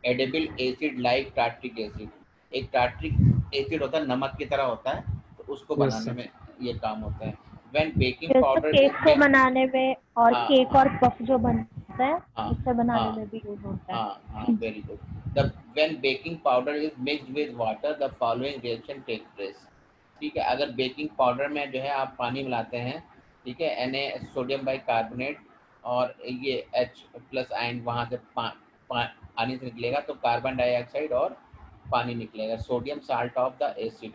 edible acid like tartric acid। एक टार्ट्रिक एसिड होता है, नमक की तरह होता है, तो उसको Yes, बनाने sir. में ये काम होता है। when baking जैसे powder केक को बनाने में और हाँ, केक और पफ जो बनता है हाँ, उससे बनाने हाँ, में भी यूज होता है। हाँ, very good. when baking powder is mixed with water the following reaction takes place। ठीक है, अगर बेकिंग पाउडर में जो है आप पानी मिलाते हैं, ठीक है, Na सोडियम बाइकार्बोनेट और ये H+ आयन वहाँ से पानी से निकलेगा तो कार्बन डाइऑक्साइड और पानी निकलेगा, sodium salt of the acid.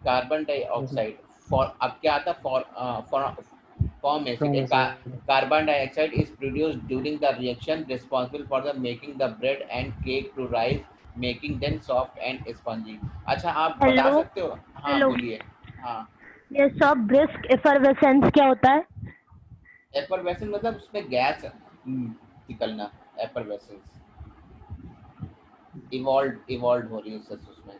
Carbon dioxide for अब क्या आता है? form acid। Carbon dioxide is produced during the reaction responsible for the making the bread and cake to rise, making them soft and spongy। अच्छा, आप बता hello सकते हो? हाँ हेलो, बोलिए। हाँ, ये सब ब्रिस्क एफरवेसेंस क्या होता है? एफरवेसेंस मतलब उसमें गैस निकलना, एफरवेसेंस इवॉल्व हो रही है उसमें।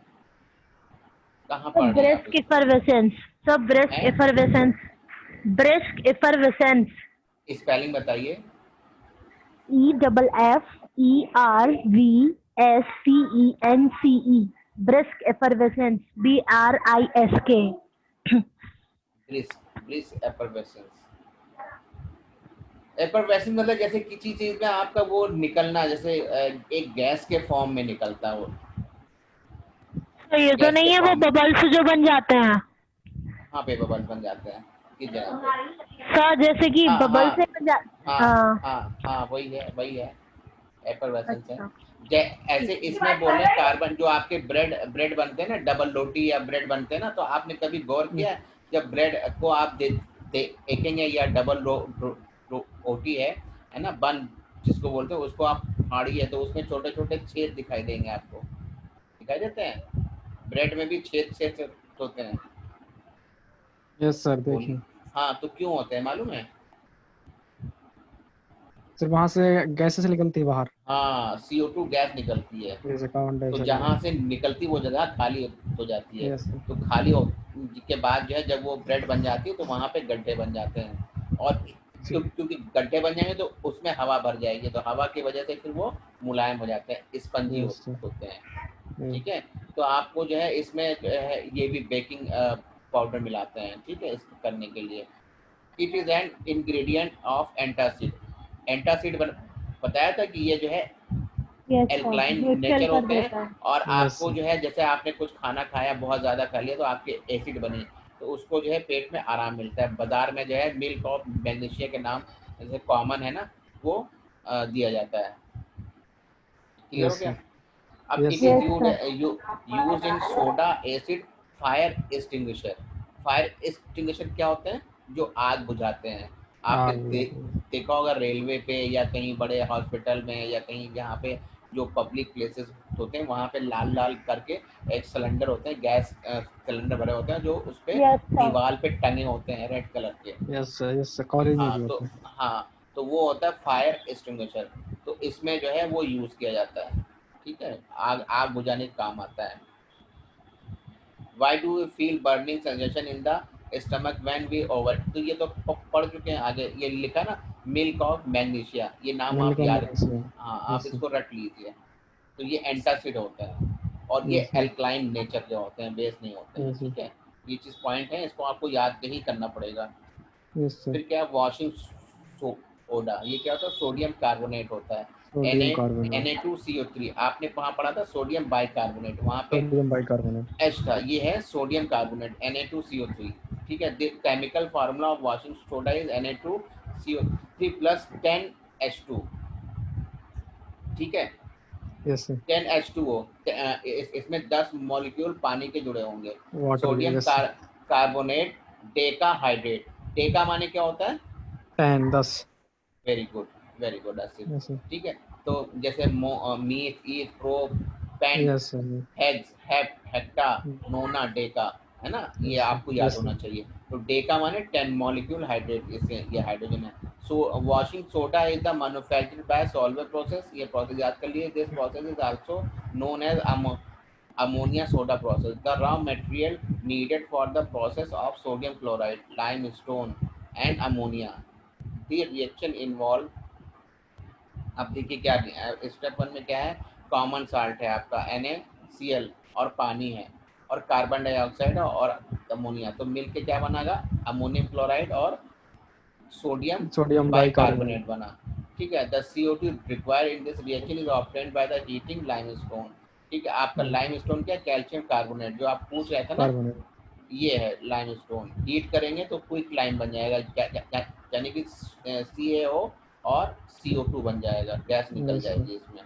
कहाँ पढ़ रहे हैं आप ब्रिस्क एफरवेसेंस, सब ब्रिस्क हैं? एफरवेसेंस, ब्रिस्क एफरवेसेंस, स्पेलिंग बताइए। EFFERVSCENCE, brisk effervescence, BRISK। Brisk effervescence. Effervescence मतलब जैसे किसी चीज में आपका वो निकलना, जैसे एक गैस के फॉर्म में निकलता है वो। तो ये तो नहीं है वो बबल्स जो बन जाते हैं? हाँ पे बबल बन जाते हैं किस जगह पे? सर जैसे कि हाँ, बबल से बन जा हाँ, वही है एफरवेसेंस है। ऐसे इसमें बोले कार्बन जो आपके ब्रेड बनते हैं ना, डबल रोटी या ब्रेड बनते हैं ना, तो आपने कभी गौर किया जब ब्रेड को आप देखेंगे या डबल रोटी है ना, बन जिसको बोलते हैं, उसको आप फाड़ी है तो उसमें छोटे छोटे छेद दिखाई देंगे आपको, दिखाई देते हैं, ब्रेड में भी छेद छेद होते हैं। यस सर, बोलिए। देखिए हाँ, तो क्यों होते हैं मालूम है? सर, वहां से गैसेस निकलती है बाहर, हाँ, CO2 गैस निकलती है, जैसे कार्बन तो डाइऑक्साइड जहाँ वगैरह। से निकलती वो जगह खाली हो जाती है। Yes sir. तो खाली हो के बाद जो है जब वो ब्रेड बन जाती है तो वहाँ पे गड्ढे बन जाते हैं, और जी। क्योंकि गड्ढे बन जाएंगे तो उसमें हवा भर जाएगी, तो हवा की वजह से फिर वो मुलायम हो जाते हैं, स्पंजी यस सर। होते हैं। यस। ठीक है, तो आपको जो है इसमें जो है ये भी बेकिंग पाउडर मिलाते हैं, ठीक है, इसको करने के लिए। It is an ingredient of antacid. Antacid बताया था कि ये जो है yes sir, alkaline neutral nature कर होते हैं, देता है। और यस आपको सर। जो है जैसे आपने कुछ खाना खाया बहुत ज़्यादा खा लिया तो आपके एसिड बने, तो उसको जो है पेट में आराम मिलता है। बाजार में जो है मिल्क ऑफ मैग्नीशिया के नाम जैसे कॉमन है ना, वो दिया जाता है। क्लियर हो यस गया? सर। अब yes it sir. Is yes sir. Use in soda acid fire extinguisher. Fire extinguisher क्या होते हैं? जो आग बुझाते हैं। आपने आग बुझाते हैं। देखा होगा रेलवे पे या कहीं बड़े हॉस्पिटल में या कहीं जहाँ पे जो पब्लिक प्लेसेस होते हैं वहाँ पे लाल लाल करके एक सिलेंडर होते हैं, गैस सिलेंडर भरे होते हैं, जो उस पे यस सर। दीवार पे टंगे होते हैं रेड कलर के। Yes sir. Yes sir, college में भी हाँ तो होता है। हाँ, तो वो होता है फायर एक्सटिंग्विशर। तो इसमें जो है वो यूज़ किया जाता है, ठीक है, आग आग बुझाने का काम आता है। Why do we feel burning sensation in the stomach when we over, तो ये तो पढ़ चुके हैं, आगे ये लिखा ना, मिल्क ऑफ मैग्नीशिया, ये नाम मिल्क आप और याद, मैग्नीशियम। हाँ आप यस सर। इसको रट लीजिए। तो ये एंटासिड होता है, और ये यस सर। एल्कलाइन नेचर के होते हैं, बेस नहीं होते हैं, यस सर। ठीक है। ये चीज़ पॉइंट है, इसको आपको याद ही करना पड़ेगा। Yes sir. फिर क्या है वॉशिंग सोडा, ये क्या होता है? सोडियम कार्बोनेट होता है। Sodium carbonate. Na2CO3, आपने वहाँ पढ़ा था सोडियम बाइकार्बोनेट, वहाँ पे सोडियम बाइकार्बोनेट। H था, ये है सोडियम कार्बोनेट Na2CO3। ठीक है, the chemical formula of washing soda is Na2CO3 plus 10H2। ठीक है, यस सर। 10H2O, इसमें 10 मॉलिक्यूल पानी के जुड़े होंगे। वाटर के। Sodium yes sir. Carbonate decahydrate. Deca माने क्या होता है? 10, 10। Very good, very good Asif. Yes sir. ठीक है, तो जैसे meth, eth, pro, pent, yes sir. Hex, hepta, nona, deca, है ना, ये यस सर। आपको याद यस होना सर। चाहिए। तो डेका माने 10 मॉलिक्यूल हाइड्रेट, इससे ये हाइड्रोजन है। So washing soda is the manufactured by Solvay process, ये प्रोसेस याद कर लिए। This process is also known as ammonia soda process. The raw material needed for the process of sodium chloride, limestone, and ammonia. The reaction involve, अब देखिए क्या step 1 में क्या है? कॉमन साल्ट है आपका NaCl, और पानी है, और कार्बन डाइऑक्साइड और अमोनिया, तो मिल के क्या बनागा? अमोनियम क्लोराइड और सोडियम सोडियम बाइकार्बोनेट। बाइकार्बोनेट बना। ठीक है, the CO2 required in this reaction is obtained by the heating limestone. ठीक है, आपका लाइमस्टोन क्या? कैल्शियम कार्बोनेट, जो आप पूछ रहे थे ना, कार्बोनेट। ये है लाइमस्टोन। हीट करेंगे तो क्विक लाइम बन जाएगा, यानी कि CaO और CO2 बन जाएगा, गैस निकल यस सर। जाएगी इसमें।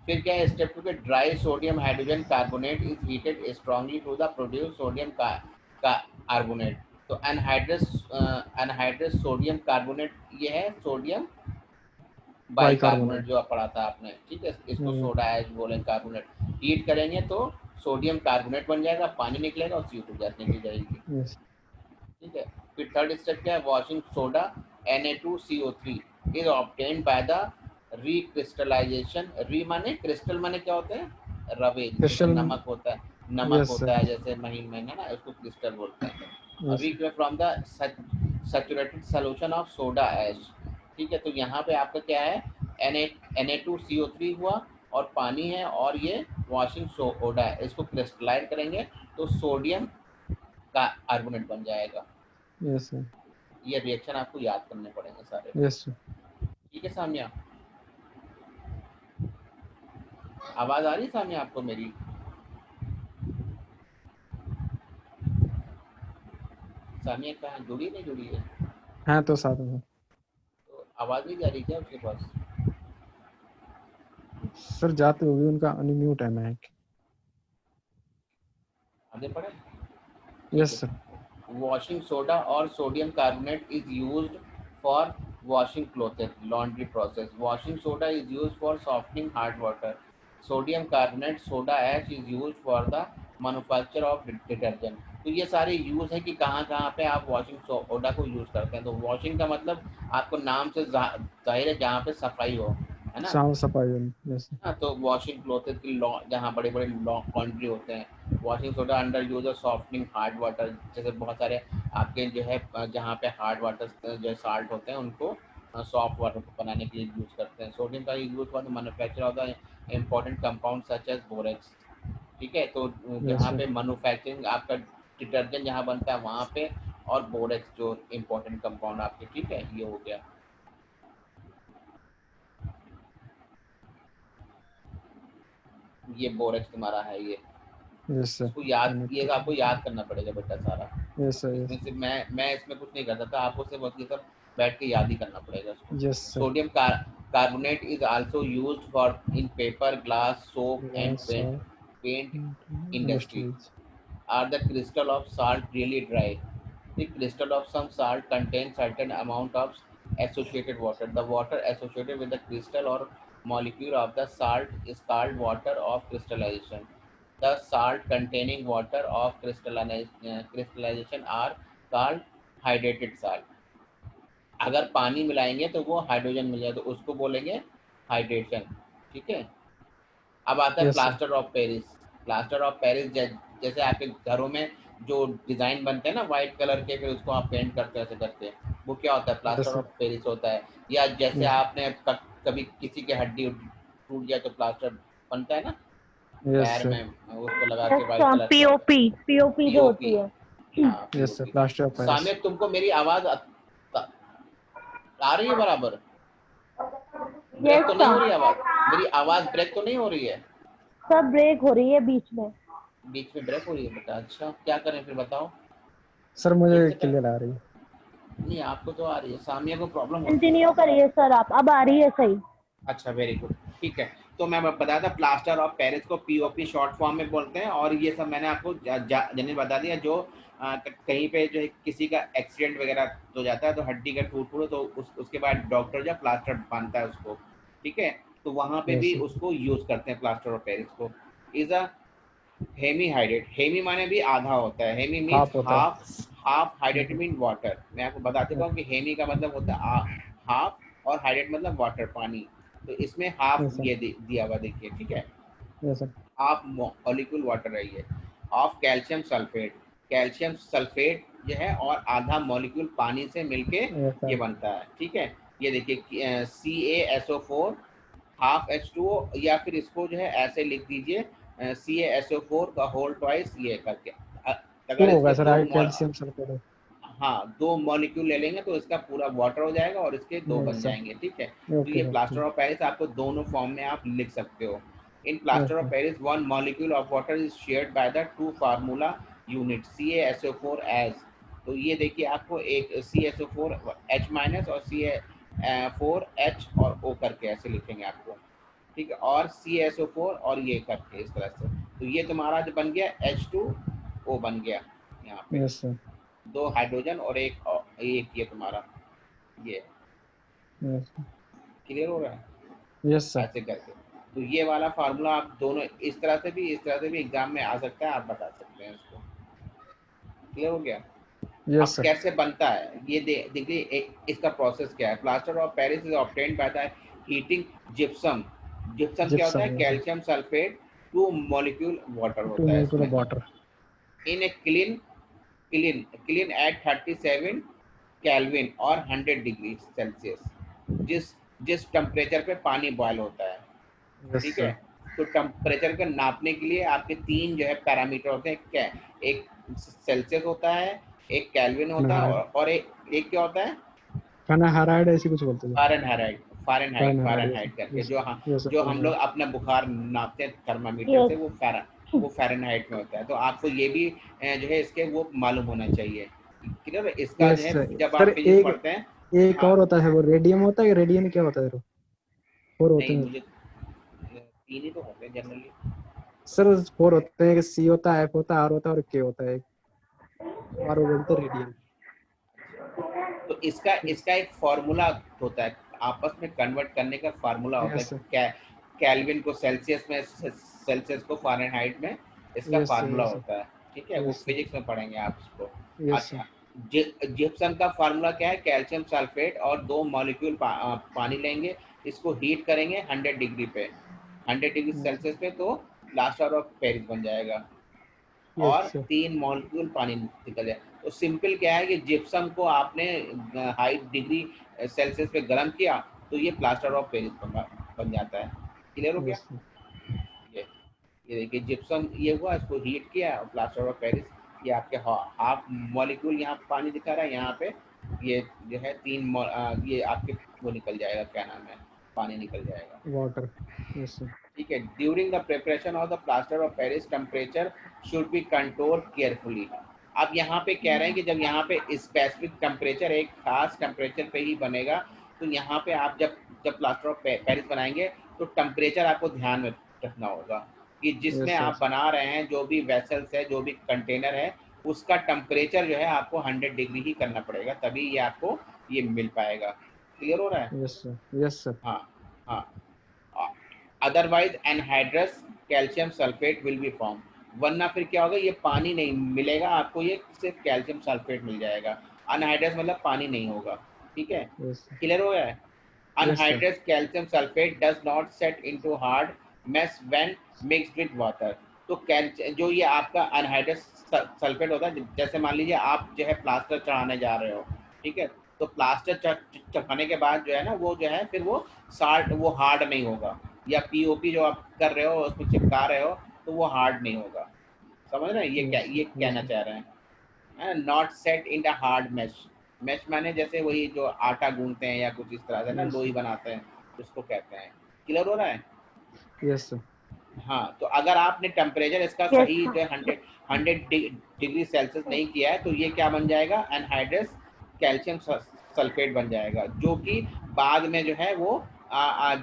फिर क्या है स्टेप 2 के? Dry sodium hydrogen carbonate is heated strongly to the produce sodium carbonate. तो अनहाइड्रस सोडियम कार्बोनेट, ये है सोडियम बाइकार्बोनेट बाइकार्बोनेट। जो आप पढ़ा था आपने। ठीक है, इसको सोडा ऐश बोलें, कार्बोनेट। हीट करेंगे तो सोडियम कार्बोनेट बन जाएगा, पानी निकलेगा और CO2 गैस निकल जाएगी। यस। ठीक है, फिर थर्ड स्टेप क्या है? Washing soda Na2CO3 is obtained by the recrystallisation. री माने क्रिस्टल, माने क्या होते हैं? रवे, जैसे क्रिस्टल। नमक होता है, नमक यस सर। होता है जैसे महीन महीन, है ना, उसको क्रिस्टल बोलते हैं। यस। री from the saturated solution of soda ash. ठीक है, तो यहाँ पे आपका क्या है? Na2CO3 हुआ, और पानी है, और ये वॉशिंग सोडा है, इसको क्रिस्टलाइज करेंगे तो सोडियम का कार्बोनेट बन जाएगा। Yes sir. ये रिएक्शन आपको याद करने पड़ेंगे सारे। Yes sir. ठीक है सामिया, आवाज आ रही है सामिया आपको मेरी? सामिया कहाँ जुड़ी, नहीं जुड़ी है? हाँ तो साथ में। तो आवाज नहीं जा रही क्या उसके पास? सर जाते होगी, उनका अनम्यूट है मैक। आगे पढ़े। ठीक यस है, सर। वॉशिंग सोडा और sodium carbonate is used for washing clothes, laundry process. Washing soda is used for softening hard water. Sodium carbonate soda ash is used for the manufacture of detergent. तो ये सारे use है कि कहाँ कहाँ पे आप वॉशिंग सोडा को यूज करते हैं। तो वॉशिंग का मतलब आपको नाम से जाहिर है जहाँ पे सफाई हो, है ना। साफ सफाई जैसे। हाँ, तो वॉशिंग क्लोथेस की जहाँ बड़े बड़े लॉन्ड्री होते हैं। Washing soda under use of softening hard water, जैसे बहुत सारे आपके जो है जहाँ पे हार्ड वाटर जो साल्ट होते हैं उनको सॉफ्ट वाटर बनाने के लिए यूज करते हैं। सोडियम का use for the manufacture of the important compound such as borax. ठीक है, तो जहाँ पे मैन्युफैक्चरिंग आपका डिटर्जेंट जहाँ बनता है वहाँ पे, और बोरेक्स जो इम्पोर्टेंट कंपाउंड आपके, ठीक है, ये हो गया। ये बोरेक्स तुम्हारा है ये। Yes sir. इसको याद, ये आपको याद करना पड़ेगा बेटा सारा। Yes sir. इसमें से मैं इसमें कुछ नहीं कर सकता, आपको सिर्फ ये सब बैठ के याद ही करना पड़ेगा इसको। Yes sir. Sodium carbonate is also used for in paper, glass, soap and paint industry. Are the crystal of salt really dry? The crystal of some salt contains certain amount of associated water. The water associated with the crystal or molecule of the salt is called water of crystallization. The salt containing water of crystallization are called hydrated salt. अगर पानी मिलाएंगे तो वो hydrogen मिल जाए तो उसको बोलेंगे hydration. ठीक है, अब आता है plaster of Paris. Plaster of Paris जैसे आपके घरों में जो डिजाइन बनते हैं ना वाइट कलर के, फिर उसको आप पेंट करते ऐसे करते हैं, वो क्या होता है, प्लास्टर ऑफ पेरिस होता है। या जैसे आपने कभी किसी की हड्डी टूट जाए तो प्लास्टर बनता है ना पैर में, उसको लगा के वाइट कलर पीओपी जो होती है। Yes sir, plaster of Paris. सामने तुमको मेरी आवाज आ रही है बराबर? ब्रेक तो नहीं हो रही आवाज? मेरी आवाज ब्रेक तो नहीं हो रही है? सब ब्रेक हो रही है बीच में ब्रेक हो रही है बेटा। अच्छा, क्या करें फिर बताओ? सर मुझे क्लियर आ रही है। नहीं, आपको तो आ रही है, सामिया को प्रॉब्लम होती है। कंटिन्यू करिए सर आप, अब आ रही है सही। अच्छा, वेरी गुड, ठीक है। तो मैं बताया था प्लास्टर ऑफ पेरिस को पीओपी शॉर्ट फॉर्म में बोलते हैं, और ये सब मैंने आपको जनरल बता दिया। जो कहीं पे जो है किसी का एक्सीडेंट वगैरह हो जाता है तो हड्डी का टूट तो उसके बाद डॉक्टर जो प्लास्टर बांधता है उसको, ठीक है, तो वहाँ पे भी उसको यूज करते हैं प्लास्टर ऑफ पेरिस को। Is a hemi hydrate. Hemi माने भी आधा होता है, hemi means half hydrate mean water. मैं आपको बता देता हूँ कि हेमी का मतलब होता है हाफ, और हाइड्रेट मतलब वाटर, पानी। तो इसमें हाफ ये दिया हुआ देखिए, ठीक है, हाफ मॉलिक्यूल वाटर है ये, of calcium sulphate. Calcium sulphate जो है और आधा मॉलिक्यूल पानी से मिलके ये बनता है, ठीक है। ये देखिए CaSO4 हाफ H2O, या फिर इसको जो है ऐसे लिख दीजिए CaSO4 का होल ट्वाइस ये करके। अगर कैल्शियम सल्फेट, हाँ, 2 मॉलिक्यूल ले लेंगे तो इसका पूरा वाटर हो जाएगा और इसके 2 बन जाएंगे, ठीक है। तो ये प्लास्टर ऑफ पेरिस आपको दोनों फॉर्म में आप लिख सकते हो। इन plaster of Paris 1 molecule of water is shared by the 2 formula units CaSO4 as। तो ये देखिए आपको एक CaSO4H- और CaSO4H और O करके ऐसे लिखेंगे आपको, ठीक है, और CaSO4 और ये करके इस तरह से। तो ये तुम्हारा जो बन गया H2O बन गया यहाँ पे, 2 हाइड्रोजन और एक ये तुम्हारा ये। क्लियर हो रहा है? Yes sir. ऐसे करके तो ये वाला फार्मूला आप दोनों इस तरह से भी एग्जाम में आ सकता है, आप बता सकते हैं इसको। क्लियर हो गया? Yes sir. कैसे बनता है ये देखिए, इसका प्रोसेस क्या है। Plaster of Paris is obtained by the heating gypsum. Gypsum क्या होता है? कैल्शियम सल्फेट 2 मॉलिक्यूल वाटर होता है इसमें। इन ए क्लीन एट 37 केल्विन और 100 डिग्री सेल्सियस, जिस टेम्परेचर पे पानी बॉयल होता है, ठीक है। तो टेम्परेचर को नापने के लिए आपके 3 जो है पैरामीटर होते हैं। क्या? एक सेल्सियस होता है, एक केल्विन होता है, और एक क्या होता है? फ़ारेनहाइट ऐसी कुछ बोलते हैं। फ़ारेनहाइट करके जो हम लोग अपना बुखार नापते हैं थर्मामीटर से, वो फ़ारेनहाइट में होता है। तो आपको ये भी जो है इसके वो मालूम होना चाहिए। क्लियर? इसका जो है जब आप फिजिक्स पढ़ते हैं, एक और होता है वो रेडियम होता है। रेडियन क्या होता है? और होते हैं मुझे 3 ही तो होते हैं जनरली सर। 4 होते हैं, C होता है, F होता है, R होता है और K होता है। और वो बोलते हैं रेडियन। तो इसका इसका एक फार्मूला होता है, आपस में कन्वर्ट करने का फार्मूला होता यस सर, है। केल्विन को सेल्सियस में, सेल्सियस को फ़ारेनहाइट में, इसका yes sir, formula yes sir, होता है। ठीक है, वो यस सर, फिजिक्स में पढ़ेंगे आप इसको। यस सर, अच्छा, जिप्सम का फार्मूला क्या है? कैल्शियम सल्फेट और 2 मॉलिक्यूल पानी लेंगे, इसको हीट करेंगे 100 डिग्री पे, 100 डिग्री सेल्सियस पे, तो प्लास्टर ऑफ पेरिस बन जाएगा और यस सर, 3 मॉलिक्यूल पानी निकल जाए। तो सिंपल क्या है कि जिप्सम को आपने हाई डिग्री सेल्सियस पे गर्म किया तो ये प्लास्टर ऑफ पेरिस बन जाता है। क्लियर हो गया? यस सर, ये ये देखिए जिप्सम ये हुआ, इसको हीट किया और प्लास्टर ऑफ पेरिस, ये आपके हाफ मॉलिक्यूल यहाँ पानी दिखा रहा है, यहाँ पे ये जो है ये आपके वो निकल जाएगा, क्या नाम है, पानी निकल जाएगा। वाटर, यस सर, ठीक है। During the preparation of the plaster of Paris temperature should be control carefully. अब यहाँ पे कह रहे हैं कि जब यहाँ पे स्पेसिफिक टेम्परेचर, एक खास टेम्परेचर पे ही बनेगा, तो यहाँ पे आप जब जब प्लास्टर ऑफ पेरिस बनाएंगे तो टेम्परेचर आपको ध्यान में रखना होगा कि जिसमें यस आप सर, बना रहे हैं, जो भी वेसल्स है, जो भी कंटेनर है, उसका टेम्परेचर जो है आपको 100 डिग्री ही करना पड़ेगा, तभी ये आपको ये मिल पाएगा। क्लियर हो रहा है? यस सर, यस सर, हाँ हाँ। Otherwise anhydrous calcium sulphate will be form, वरना फिर क्या होगा, ये पानी नहीं मिलेगा आपको, ये सिर्फ कैल्शियम सल्फेट मिल जाएगा। अनहाइड्रस मतलब पानी नहीं होगा। ठीक है, यस सर, क्लियर हो गया है? Yes sir, anhydrous calcium sulphate does not set into hard mass when mixed with water. तो जो ये आपका अनहाइड्रस सल्फेट होता है, जैसे मान लीजिए आप जो है प्लास्टर चढ़ाने जा रहे हो, ठीक है, तो प्लास्टर चढ़ाने के बाद जो है ना, वो जो है फिर वो साल्ट, वो हार्ड नहीं होगा, या पीओपी जो आप कर रहे हो उसमें चिपका रहे हो तो वो हार्ड नहीं होगा। समझ रहे हैं ये क्या यस ये सर, कहना यस चाह रहे हैं? Not set in the hard mass. Mass माने जैसे वही जो आटा गूंथते हैं या कुछ इस तरह से ना, लोई बनाते हैं, उसको कहते हैं। क्लियर हो रहा है? यस सर, हाँ, तो अगर आपने टेम्परेचर इसका यस सही जो है 100 डिग्री सेल्सियस नहीं किया है, तो ये क्या बन जाएगा? एनहाइड्रस कैल्शियम सल्फेट बन जाएगा, जो कि बाद में जो है वो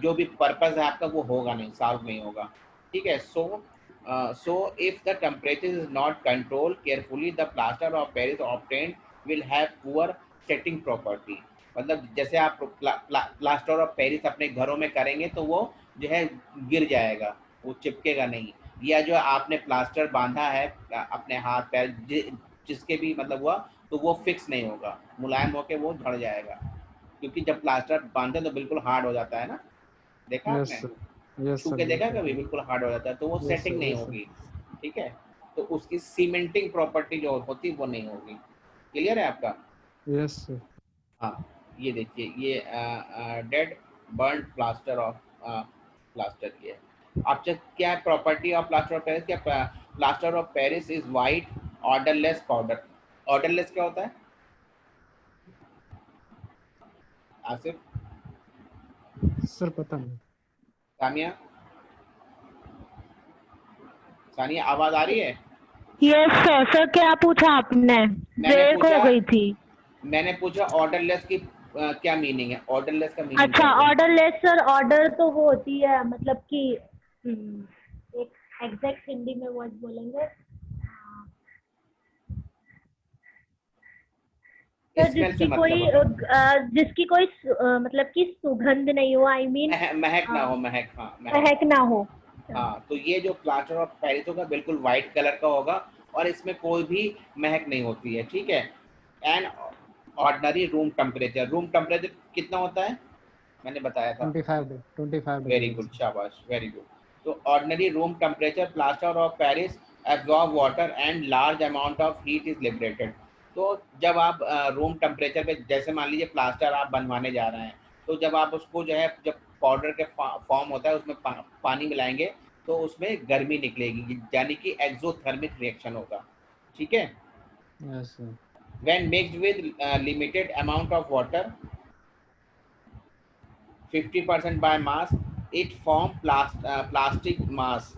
जो भी पर्पस है आपका वो होगा नहीं, सॉल्व नहीं होगा। ठीक है। So if the temperature is not control carefully, the plaster of Paris obtained will have poor setting property. मतलब जैसे आप प्लास्टर ऑफ पेरिस अपने घरों में करेंगे तो वो जो है गिर जाएगा, वो चिपकेगा नहीं। या जो आपने प्लास्टर बांधा है अपने हाथ पैर जिसके भी मतलब हुआ, तो वो फिक्स नहीं होगा, मुलायम होके वो झड़ जाएगा, क्योंकि जब प्लास्टर बांधे तो बिल्कुल हार्ड हो जाता है ना, देखा यस आपने? सर, यस छू सर, के देखा देखा, कभी? बिल्कुल हार्ड हो जाता है, तो वो यस सेटिंग सर, नहीं यस सर, होगी। ठीक है, तो उसकी सीमेंटिंग प्रॉपर्टी जो होती वो नहीं होगी। क्लियर है आपका? यस सर, हाँ, ये देखिए, ये dead burn plaster of plaster की है। अब क्या property of plaster of Paris? क्या plaster of Paris is white odourless powder. Odourless क्या होता है आसिफ? सर पता नहीं, सानिया, सानिया आवाज आ रही है? Yes sir. सर क्या पूछा आपने? ब्रेक हो गई थी। मैंने पूछा ऑर्डरलेस की क्या मीनिंग है? ऑर्डरलेस का मीनिंग क्या अच्छा, होगा? ऑर्डरलेस सर, ऑर्डर तो वो होती है मतलब कि एक एग्जैक्ट हिंदी में वर्ड बोलेंगे सर, स्मेल से जिसकी कोई मतलब होता है, जिसकी कोई मतलब कि सुगंध नहीं हो, आई मीन महक ना हो, महक, हाँ महक। महक ना हो। हाँ, तो ये जो प्लास्टर ऑफ पेरिस होगा बिल्कुल वाइट कलर का होगा और इसमें कोई भी महक नहीं होती है। ठीक है। And ordinary room temperature, room temperature कितना होता है मैंने बताया था? 25 वेरी डिग्री गुड, सर, शाबाश, वेरी गुड। तो ordinary room temperature plaster of Paris absorb water and large amount of heat is liberated. तो जब आप रूम टेम्परेचर पे, जैसे मान लीजिए प्लास्टर आप बनवाने जा रहे हैं, तो जब आप उसको जो है, जब पाउडर के फॉर्म होता है उसमें पानी मिलाएंगे तो उसमें गर्मी निकलेगी, यानी कि एक्सोथर्मिक रिएक्शन होगा। ठीक है। Yes sir, when mixed with limited amount of water 50% by mass, it form plastic mass,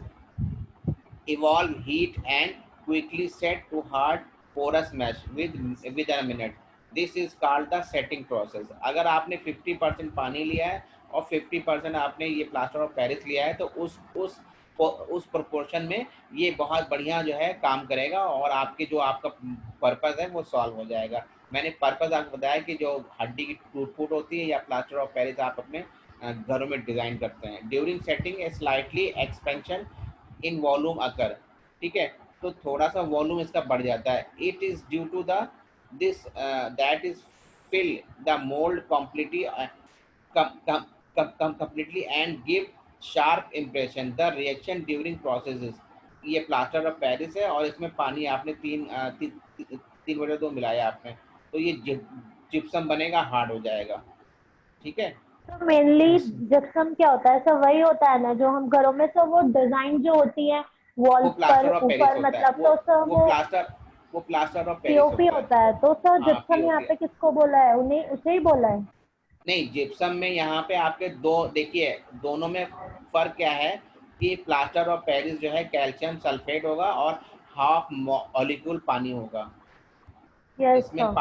evolve heat and quickly set to hard porous mesh within a minute. This is called the setting process. अगर आपने 50% पानी लिया है और 50% आपने ये plaster of Paris लिया है, तो उस प्रोपोर्शन में ये बहुत बढ़िया जो है काम करेगा और आपके जो आपका पर्पस है वो सॉल्व हो जाएगा। मैंने पर्पस आपको बताया कि जो हड्डी की टूट फूट होती है या प्लास्टर ऑफ पेरिस आप अपने घरों में डिजाइन करते हैं। During setting a slightly expansion in volume occur, ठीक है, तो थोड़ा सा वॉल्यूम इसका बढ़ जाता है। It is due to the this that is fill the mold completely and give sharp impression the reaction during processes। ये प्लास्टर ऑफ पेरिस है और इसमें पानी आपने 3/2 मिलाया आपने, तो ये जिप्सम बनेगा, हार्ड हो जाएगा, ठीक है। तो मेनली Yes, जिप्सम क्या होता है सर? वही होता है ना जो हम घरों में सर वो डिजाइन जो होती है वो वॉल्स पर प्लास्टर ऑफ पेरिस ऊपर, होता है, मतलब तो सर वो प्लास्टर ऑफ पेरिस पीओपी होता है। होता है। तो सर हाँ जिप्सम यहाँ पीओपी। पे किसको बोला है? उन्हें उसे ही बोला है? नहीं, जिप्सम में यहाँ पे आपके दो, देखिए दोनों में फर्क क्या है कि प्लास्टर ऑफ पेरिस जो है कैल्शियम सल्फेट होगा और हाफ मॉलिक्यूल पानी होगा। यस इसमें सर।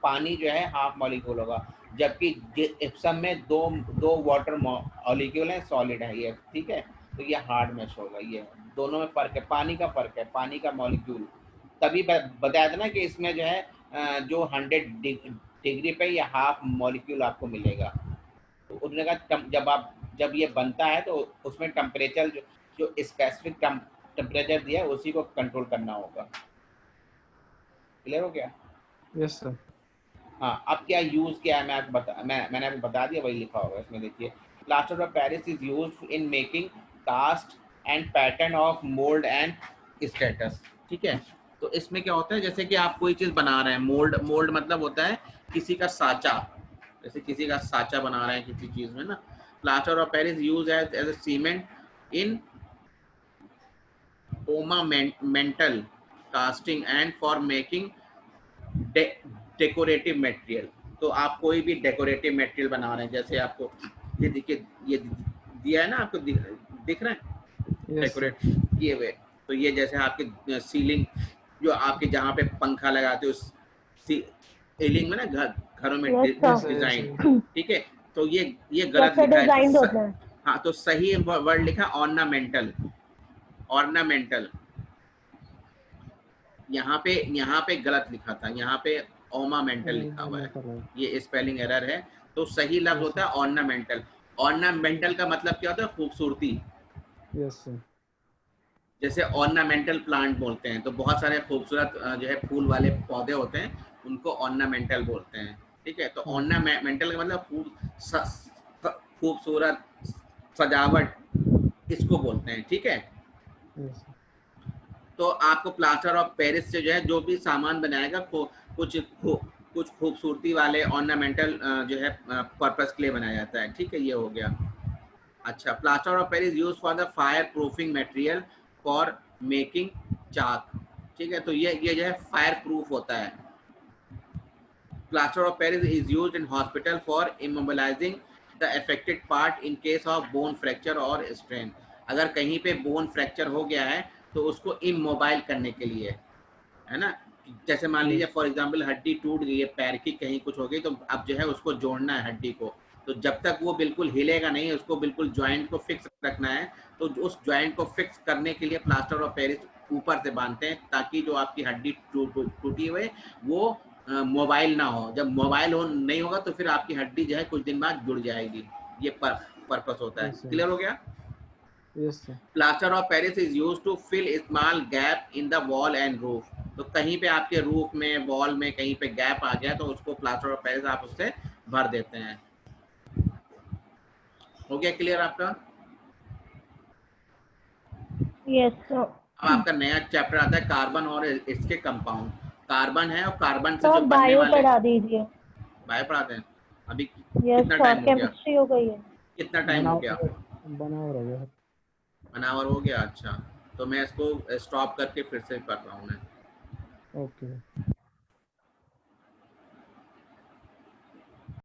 पानी जो है हाफ मॉलिक्यूल होगा, जबकि जिप्सम में दो वाटर मॉलिक्यूल है, सॉलिड है ये, ठीक है, तो ये हार्ड मैश होगा। ये दोनों में फर्क है, पानी का फर्क है, पानी का मॉलिक्यूल। तभी बताया था ना कि इसमें जो है जो 100 डिग्री पे ये हाफ मॉलिक्यूल आपको मिलेगा। तो उन्होंने कहा जब ये बनता है तो उसमें टेम्परेचर जो स्पेसिफिक टेम्परेचर दिया है उसी को कंट्रोल करना होगा। क्लियर हो गया? yes sir। हाँ, अब क्या यूज किया है मैं आपको मैंने आपको बता दिया, वही लिखा होगा इसमें। देखिए, plaster of Paris is used in making cast and pattern of mould and statues, ठीक है। तो इसमें क्या होता है, जैसे कि आप कोई चीज बना रहे हैं, मोल्ड मतलब होता है किसी का साँचा, जैसे किसी का साँचा बना रहे हैं किसी चीज में ना। Plaster of Paris use as a cement in ornamental casting and for making decorative material. तो आप कोई भी डेकोरेटिव मटेरियल बना रहे हैं, जैसे आपको ये देखिए, ये दिया है ना आपको, दिख रहा है yes sir। डेकोरेट किए हुए। तो ये जैसे आपके सीलिंग, जो आपके जहाँ पे पंखा लगाते हो सीलिंग में ना, घरों में Yes, sir। डिजाइन, ठीक है, तो ये गलत कैसे लिखा है। डिजाइन होता है? हाँ, तो सही वर्ड लिखा ऑर्नामेंटल, ऑर्नामेंटल। यहाँ पे गलत लिखा था, यहाँ पे ओमामेंटल लिखा हुआ है, ये स्पेलिंग एरर है। तो सही लफ्ज होता है ऑर्नामेंटल। ऑर्नामेंटल का मतलब क्या होता है? खूबसूरती। yes sir। जैसे ऑर्नामेंटल प्लांट बोलते हैं, तो बहुत सारे खूबसूरत जो है फूल वाले पौधे होते हैं, उनको ऑर्नामेंटल बोलते हैं, ठीक है। तो ऑर्नामेंटल का मतलब खूबसूरत, सजावट, इसको बोलते हैं, ठीक है। yes sir। तो आपको प्लास्टर ऑफ पेरिस से जो है जो भी सामान बनाएगा कुछ खूबसूरती वाले ऑर्नामेंटल जो है पर्पस के लिए बनाया जाता है, ठीक है। ये हो गया। अच्छा, plaster of Paris use for the fire proofing material for making chalk, ठीक है। तो ये जो है फायर प्रूफ होता है। Plaster of Paris is used in hospital for immobilising the affected part in case of bone fracture और strain. अगर कहीं पे बोन फ्रैक्चर हो गया है तो उसको इमोबाइल करने के लिए, है ना। जैसे मान लीजिए फॉर एग्जांपल हड्डी टूट गई है, पैर की कहीं कुछ हो गई, तो अब जो है उसको जोड़ना है हड्डी को। तो जब तक वो बिल्कुल हिलेगा नहीं, उसको बिल्कुल जॉइंट को फिक्स रखना है। तो उस जॉइंट को फिक्स करने के लिए प्लास्टर ऑफ पेरिस ऊपर से बांधते हैं, ताकि जो आपकी हड्डी टूटी हुई वो मोबाइल ना हो। जब मोबाइल नहीं होगा तो फिर आपकी हड्डी जो है कुछ दिन बाद जुड़ जाएगी। ये पर्पस होता है। क्लियर हो गया? yes sir। Plaster of Paris is used to fill small gap in the wall and roof. तो कहीं पे आपके रूफ में, वॉल में कहीं पे गैप आ गया तो उसको प्लास्टर ऑफ पेरिस आप उससे भर देते हैं। हो गया क्लियर आपका? Yes sir. अब आपका नया चैप्टर आता है कार्बन और इसके कंपाउंड। कार्बन है और कार्बन से तो जो बनने बायो वाले, पढ़ा दीजिए। बायो पढ़ाते हैं। अभी यस कितना सर, टाइम हो गया? केमिस्ट्री हो गई है। कितना टाइम हो गया? बनावर हो गया। 1 आवर हो गया। अच्छा, तो मैं इसको स्टॉप करके फिर से कर रहा हूँ मैं। ओके।